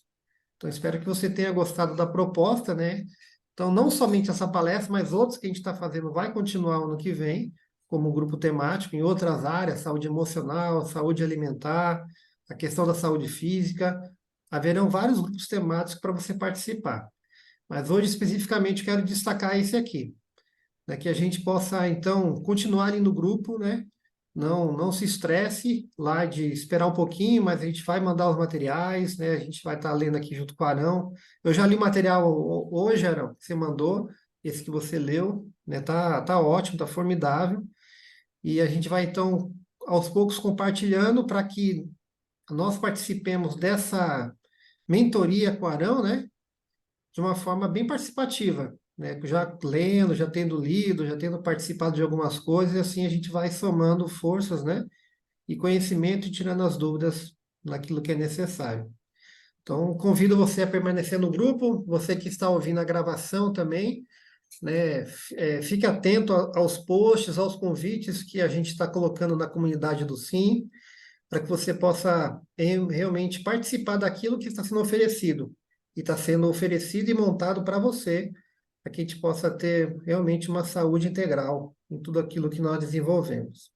Então, espero que você tenha gostado da proposta, né? Então, não somente essa palestra, mas outros que a gente está fazendo vai continuar ano que vem, como grupo temático, em outras áreas, saúde emocional, saúde alimentar, a questão da saúde física. Haverão vários grupos temáticos para você participar. Mas hoje, especificamente, quero destacar esse aqui, né? Que a gente possa, então, continuar ali no grupo, né? Não se estresse lá de esperar um pouquinho, mas a gente vai mandar os materiais, né? A gente vai estar lendo aqui junto com o Arão. Eu já li o material hoje, Arão, que você mandou, esse que você leu, né? Tá ótimo, tá formidável. E a gente vai, então, aos poucos compartilhando para que nós participemos dessa mentoria com o Arão, né? De uma forma bem participativa, né, já lendo, já tendo lido, já tendo participado de algumas coisas, e assim a gente vai somando forças, né, e conhecimento e tirando as dúvidas naquilo que é necessário. Então, convido você a permanecer no grupo, você que está ouvindo a gravação também, né? Fique atento aos posts, aos convites que a gente está colocando na comunidade do Sim, para que você possa realmente participar daquilo que está sendo oferecido, e está sendo oferecido e montado para você, para que a gente possa ter realmente uma saúde integral em tudo aquilo que nós desenvolvemos.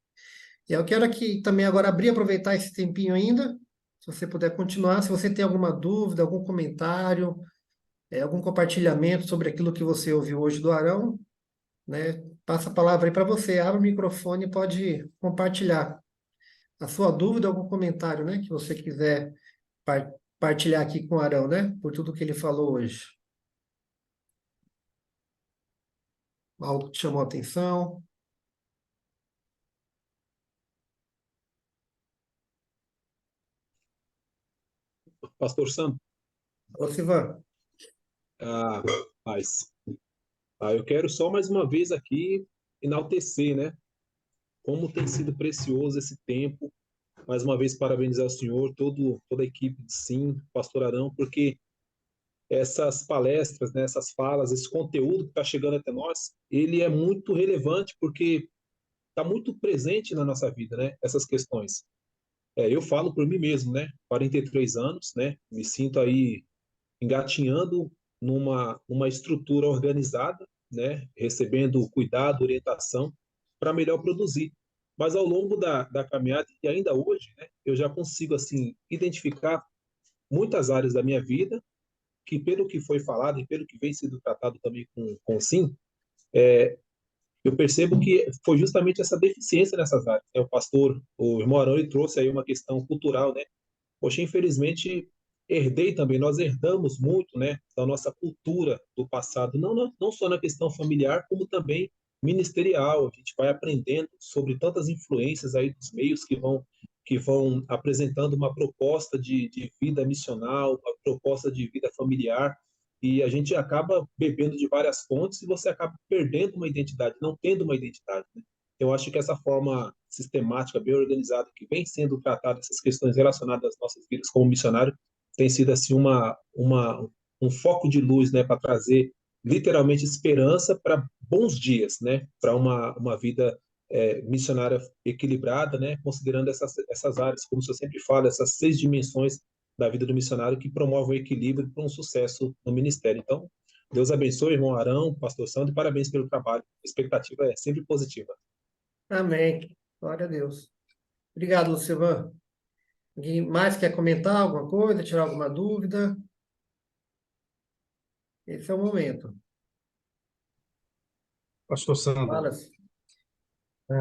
E eu quero aqui também agora abrir, aproveitar esse tempinho ainda, se você puder continuar, se você tem alguma dúvida, algum comentário, algum compartilhamento sobre aquilo que você ouviu hoje do Arão, né? Passa a palavra aí para você, abre o microfone e pode compartilhar a sua dúvida, algum comentário, né? Que você quiser partilhar aqui com o Arão, né? Por tudo que ele falou hoje. Algo que te chamou a atenção? Pastor Sam, Ô, Sivan. ah, mas, eu quero só mais uma vez aqui enaltecer, né? Como tem sido precioso esse tempo. Mais uma vez, parabenizar o senhor, toda a equipe de Sim, Pastor Arão, porque essas palestras, né, essas falas, esse conteúdo que está chegando até nós, ele é muito relevante porque está muito presente na nossa vida, né? Essas questões. Eu falo por mim mesmo, né? 43 anos, né? Me sinto aí engatinhando numa estrutura organizada, né? Recebendo cuidado, orientação para melhor produzir. Mas ao longo da caminhada e ainda hoje, né? Eu já consigo assim identificar muitas áreas da minha vida que, pelo que foi falado e pelo que vem sendo tratado também com o Sim, eu percebo que foi justamente essa deficiência nessas áreas. O irmão Arão, ele trouxe aí uma questão cultural, né? Poxa, infelizmente, nós herdamos muito, né, da nossa cultura do passado, não só na questão familiar, como também ministerial. A gente vai aprendendo sobre tantas influências aí dos meios que vão apresentando uma proposta de vida missional, uma proposta de vida familiar, e a gente acaba bebendo de várias fontes e você acaba perdendo uma identidade, não tendo uma identidade, né? Eu acho que essa forma sistemática, bem organizada, que vem sendo tratada essas questões relacionadas às nossas vidas como missionário, tem sido assim um foco de luz, né, para trazer literalmente esperança para bons dias, né, para uma vida missionária equilibrada, né, considerando essas áreas, como eu sempre falo, essas 6 dimensões da vida do missionário que promovem o equilíbrio para um sucesso no ministério. Então, Deus abençoe, irmão Arão, pastor Sandro, e parabéns pelo trabalho. A expectativa é sempre positiva. Amém. Glória a Deus. Obrigado, Lucivan. Alguém mais quer comentar alguma coisa, tirar alguma dúvida? Esse é o momento. Pastor Sandro, Fala-se.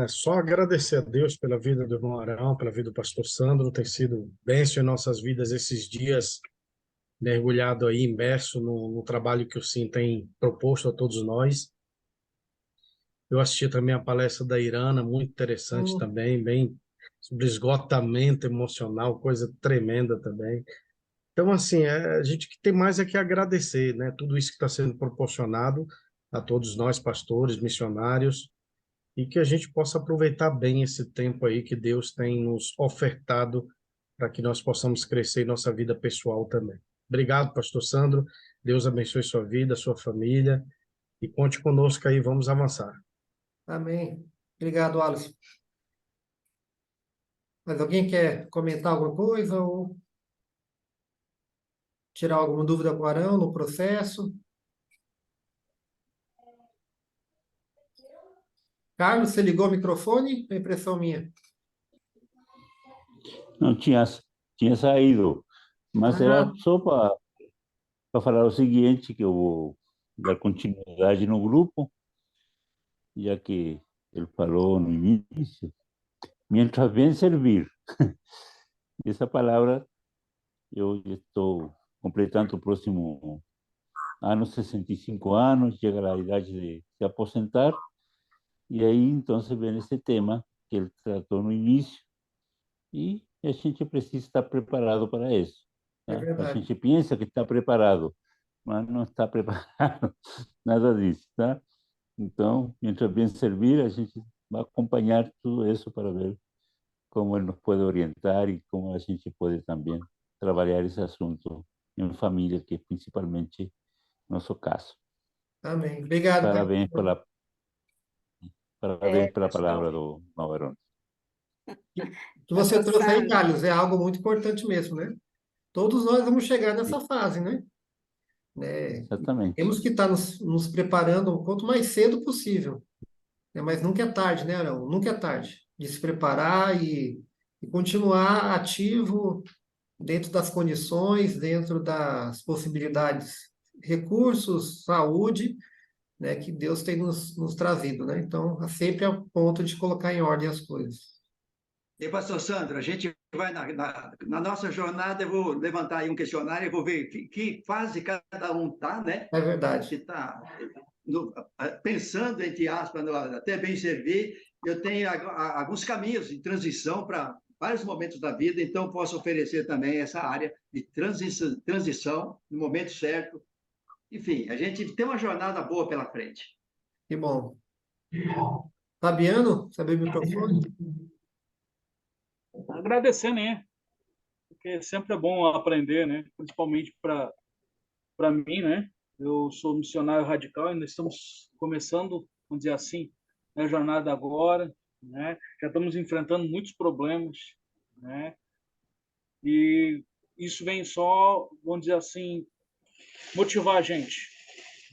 só agradecer a Deus pela vida do irmão Arão, pela vida do pastor Sandro, tem sido bênção em nossas vidas esses dias, mergulhado aí, imerso no trabalho que o Sim tem proposto a todos nós. Eu assisti também a palestra da Irana, muito interessante também, bem sobre esgotamento emocional, coisa tremenda também. Então, assim, a gente que tem mais é que agradecer, né? Tudo isso que está sendo proporcionado a todos nós, pastores, missionários, e que a gente possa aproveitar bem esse tempo aí que Deus tem nos ofertado para que nós possamos crescer em nossa vida pessoal também. Obrigado, pastor Sandro. Deus abençoe sua vida, sua família, e conte conosco aí, vamos avançar. Amém. Obrigado, Alisson. Mas alguém quer comentar alguma coisa ou tirar alguma dúvida com o Arão no processo? Carlos, você ligou o microfone? É impressão minha. Não tinha saído, mas era só para falar o seguinte, que eu vou dar continuidade no grupo, já que ele falou no início, mientras bem servir. Essa palavra, eu estou completando o próximo ano 65 anos, chega a idade de se aposentar, e aí então vem esse tema que ele tratou no início, e a gente precisa estar preparado para isso. É Tá? A verdade. gente pensa que está preparado, mas não está preparado, nada disso, tá? Então, mientras bem servir, a gente vai acompanhar tudo isso para ver como ele nos pode orientar e como a gente pode também trabalhar esse assunto em família, que é principalmente nosso caso. Amém. Obrigado, Parabéns Fabiano. pela Pessoal, palavra do Novarone. O que você Pastor trouxe aí, Sandro, Carlos, é algo muito importante mesmo, né? Todos nós vamos chegar nessa fase, né? Exatamente. Temos que estar nos preparando o quanto mais cedo possível, né? Mas nunca é tarde, né, Arão? Nunca é tarde de se preparar e continuar ativo dentro das condições, dentro das possibilidades, recursos, saúde, né, que Deus tem nos trazido, né? Então, sempre é o ponto de colocar em ordem as coisas. E, pastor Sandro, a gente vai na nossa jornada, eu vou levantar aí um questionário, eu vou ver que fase cada um está, né? É verdade. Se está pensando, entre aspas, até bem servir, eu tenho alguns caminhos de transição para vários momentos da vida, então posso oferecer também essa área de transição no momento certo. Enfim, a gente tem uma jornada boa pela frente. Que bom. Fabiano, sabe o microfone? Agradecer, né? Porque sempre é bom aprender, né? Principalmente para mim, né? Eu sou missionário radical, ainda estamos começando, vamos dizer assim, a jornada agora, né? Já estamos enfrentando muitos problemas, né? E isso vem só, vamos dizer assim, motivar a gente,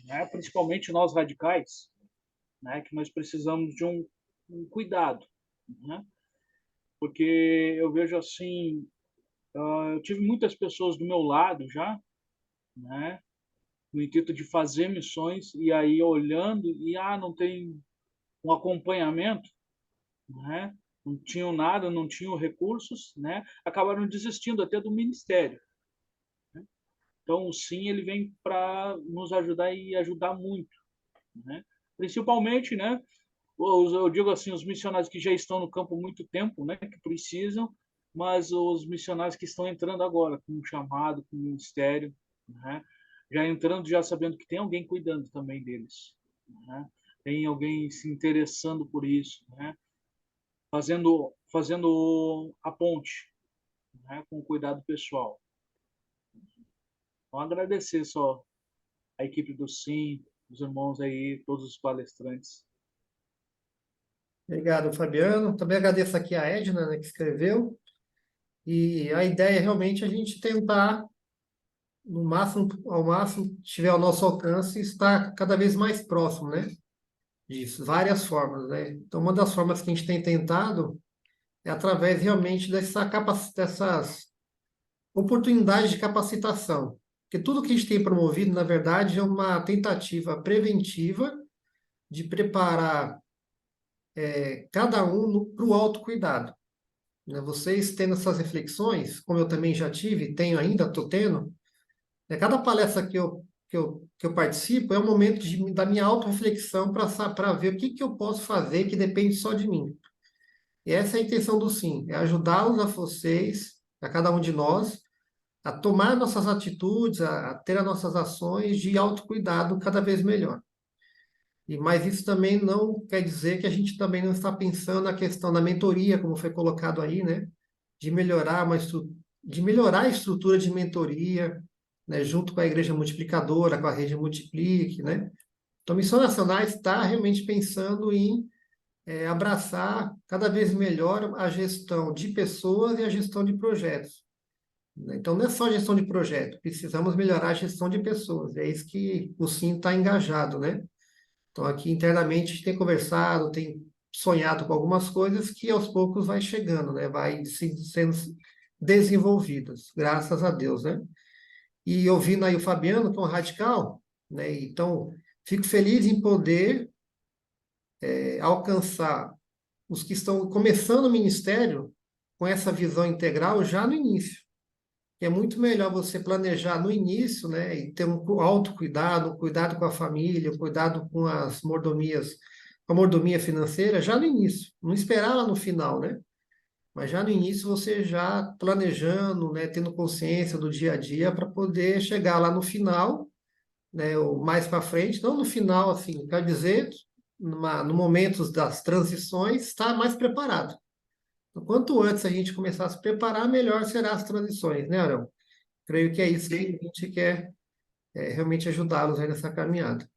né? Principalmente nós radicais, né? Que nós precisamos de um cuidado, né? Porque eu vejo assim, eu tive muitas pessoas do meu lado já, né? No intuito de fazer missões e aí olhando e não tem um acompanhamento, né? Não tinham nada, não tinham recursos, né? Acabaram desistindo até do ministério, né? Então, sim, ele vem para nos ajudar e ajudar muito, né? Principalmente, né? Eu digo assim, os missionários que já estão no campo há muito tempo, né? Que precisam, mas os missionários que estão entrando agora com um chamado, com um ministério, né? Já entrando, já sabendo que tem alguém cuidando também deles, né? Tem alguém se interessando por isso, né? Fazendo a ponte, né? Com cuidado pessoal. Então, agradecer só a equipe do SIM, os irmãos aí, todos os palestrantes. Obrigado, Fabiano. Também agradeço aqui a Edna, né, que escreveu. E a ideia é realmente a gente tentar, no máximo, ao máximo, que tiver ao nosso alcance, estar cada vez mais próximo, né? De várias formas, né? Então, uma das formas que a gente tem tentado é através realmente dessas oportunidades de capacitação. Porque tudo que a gente tem promovido, na verdade, é uma tentativa preventiva de preparar cada um para o autocuidado, né? Vocês tendo essas reflexões, como eu também já tive, tenho ainda, estou tendo, né? Cada palestra que eu participo é um momento da minha autorreflexão para ver o que eu posso fazer que depende só de mim. E essa é a intenção do SIM, é ajudá-los a vocês, a cada um de nós, a tomar nossas atitudes, a ter as nossas ações de autocuidado cada vez melhor. Mas isso também não quer dizer que a gente também não está pensando na questão da mentoria, como foi colocado aí, né? De melhorar de melhorar a estrutura de mentoria, né? Junto com a Igreja Multiplicadora, com a Rede Multiplique, né? Então, Missões Nacionais está realmente pensando em abraçar cada vez melhor a gestão de pessoas e a gestão de projetos, né? Então, não é só a gestão de projeto, precisamos melhorar a gestão de pessoas. É isso que o SIM está engajado, né? Então, aqui internamente a gente tem conversado, tem sonhado com algumas coisas que aos poucos vai chegando, né? Vai sendo desenvolvidas, graças a Deus, né? E ouvindo aí o Fabiano, que é um radical, né? Então, fico feliz em poder alcançar os que estão começando o ministério com essa visão integral já no início. É muito melhor você planejar no início, né, e ter um autocuidado, um cuidado com a família, um cuidado com as mordomias, com a mordomia financeira já no início, não esperar lá no final, né? Mas já no início você já planejando, né, tendo consciência do dia a dia para poder chegar lá no final né, ou mais para frente, não no final, assim, quer dizer, no momento das transições, estar mais preparado. Então, quanto antes a gente começar a se preparar, melhor serão as transições, né, Arão? Creio que é isso que a gente quer, realmente ajudá-los aí nessa caminhada.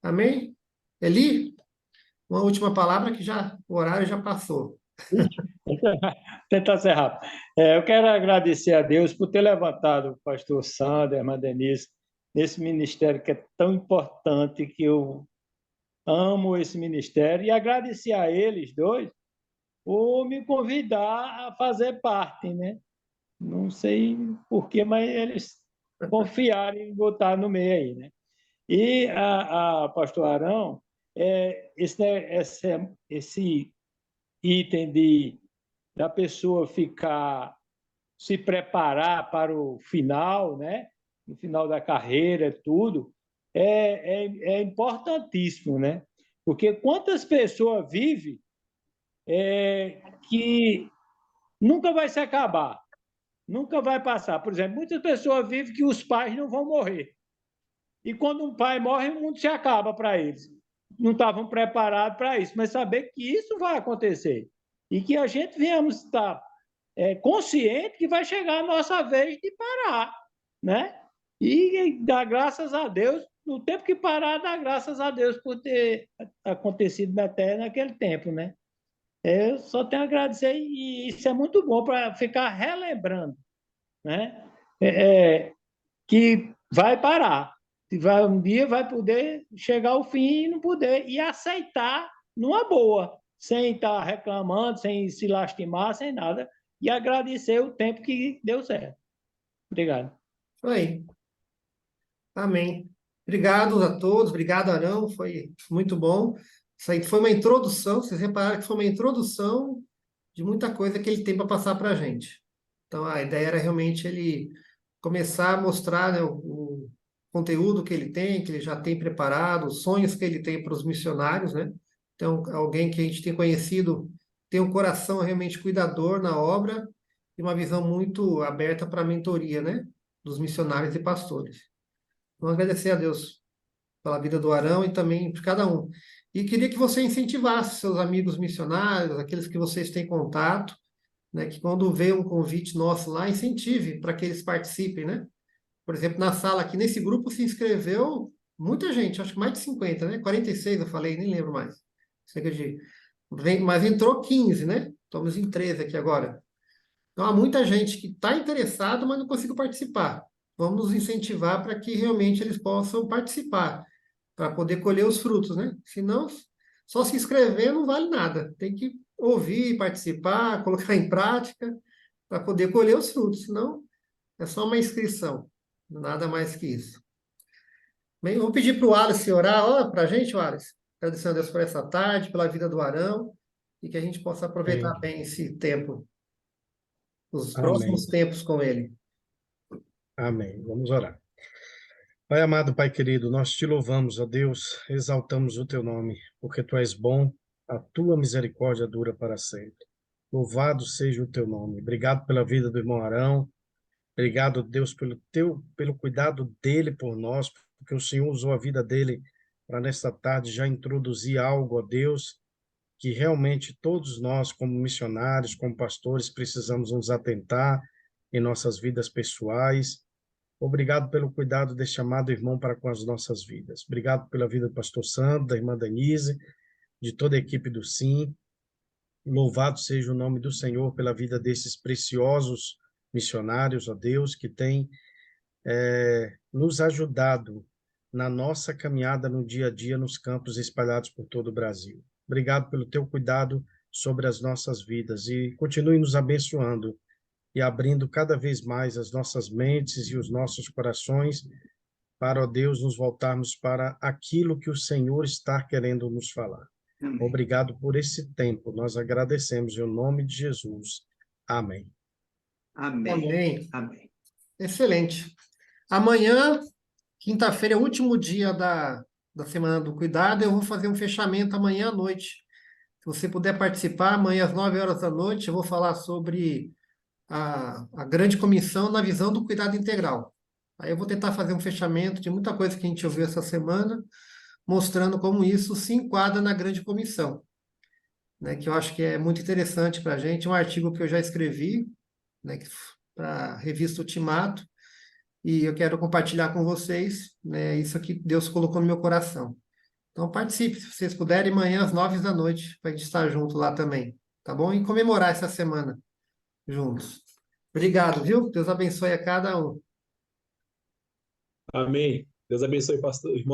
Amém? Eli, uma última palavra que já o horário já passou. Tentar ser rápido. Eu quero agradecer a Deus por ter levantado o pastor Sander, a irmã Denise, nesse ministério que é tão importante, que eu amo esse ministério, e agradecer a eles dois por me convidar a fazer parte, né? Não sei porquê, mas eles confiaram em botar no meio aí, né? E a pastor Arão, esse item da pessoa se preparar para o final, né? No final da carreira, tudo, é importantíssimo, né? Porque quantas pessoas vivem que nunca vai se acabar, nunca vai passar. Por exemplo, muitas pessoas vivem que os pais não vão morrer. E quando um pai morre, o mundo se acaba para eles. Não estavam preparados para isso, mas saber que isso vai acontecer e que a gente venhamos estar consciente que vai chegar a nossa vez de parar, né? E dar graças a Deus, no tempo que parar, dar graças a Deus por ter acontecido até naquele tempo, né? Eu só tenho a agradecer e isso é muito bom para ficar relembrando, né? Que vai parar, um dia vai poder chegar ao fim e não poder, e aceitar numa boa, sem estar reclamando, sem se lastimar, sem nada, e agradecer o tempo que deu certo. Obrigado. Isso aí. Amém. Obrigado a todos, obrigado, Arão, foi muito bom. Isso aí foi uma introdução, vocês repararam que foi uma introdução de muita coisa que ele tem para passar para a gente. Então, a ideia era realmente ele começar a mostrar, né, o conteúdo que ele tem, que ele já tem preparado, os sonhos que ele tem para os missionários, né? Então, alguém que a gente tem conhecido tem um coração realmente cuidador na obra e uma visão muito aberta para a mentoria, né, dos missionários e pastores. Vamos agradecer a Deus pela vida do Arão e também de cada um. E queria que você incentivasse seus amigos missionários, aqueles que vocês têm contato, né, que quando vê um convite nosso lá, incentive para que eles participem, né? Por exemplo, na sala aqui, nesse grupo se inscreveu muita gente, acho que mais de 50, né? 46 eu falei, nem lembro mais. Cerca de... Mas entrou 15, né? Estamos em 13 aqui agora. Então, há muita gente que está interessado, mas não conseguiu participar. Vamos incentivar para que realmente eles possam participar, para poder colher os frutos, né? Senão, só se inscrever não vale nada. Tem que ouvir, participar, colocar em prática, para poder colher os frutos. Senão, é só uma inscrição. Nada mais que isso. Bem, vou pedir para o Wallace orar para a gente, Wallace. Agradecendo a Deus por essa tarde, pela vida do Arão, e que a gente possa aproveitar bem esse tempo, os próximos tempos com ele. Amém. Vamos orar. Pai amado, Pai querido, nós te louvamos, ó Deus, exaltamos o teu nome, porque tu és bom, a tua misericórdia dura para sempre. Louvado seja o teu nome. Obrigado pela vida do irmão Arão. Obrigado, Deus, pelo cuidado dele por nós, porque o Senhor usou a vida dele para nesta tarde já introduzir algo, ó Deus, que realmente todos nós, como missionários, como pastores, precisamos nos atentar em nossas vidas pessoais. Obrigado pelo cuidado deste amado irmão para com as nossas vidas. Obrigado pela vida do pastor Sandro, da irmã Denise, de toda a equipe do SIM. Louvado seja o nome do Senhor pela vida desses preciosos missionários, ó Deus, que têm nos ajudado na nossa caminhada no dia a dia nos campos espalhados por todo o Brasil. Obrigado pelo teu cuidado sobre as nossas vidas e continue nos abençoando e abrindo cada vez mais as nossas mentes e os nossos corações para, ó Deus, nos voltarmos para aquilo que o Senhor está querendo nos falar. Amém. Obrigado por esse tempo. Nós agradecemos em nome de Jesus. Amém. Amém. Amém. Amém. Excelente. Amanhã, quinta-feira, é o último dia da Semana do Cuidado. Eu vou fazer um fechamento amanhã à noite. Se você puder participar, amanhã às 9 horas da noite, eu vou falar sobre a grande comissão na visão do cuidado integral. Aí eu vou tentar fazer um fechamento de muita coisa que a gente ouviu essa semana, mostrando como isso se enquadra na grande comissão, né, que eu acho que é muito interessante para a gente, um artigo que eu já escrevi, né, para a revista Ultimato, e eu quero compartilhar com vocês, né, isso aqui Deus colocou no meu coração. Então participe, se vocês puderem, amanhã às 9 da noite, para a gente estar junto lá também, tá bom? E comemorar essa semana juntos. Obrigado, viu? Deus abençoe a cada um. Amém. Deus abençoe, pastor, irmão.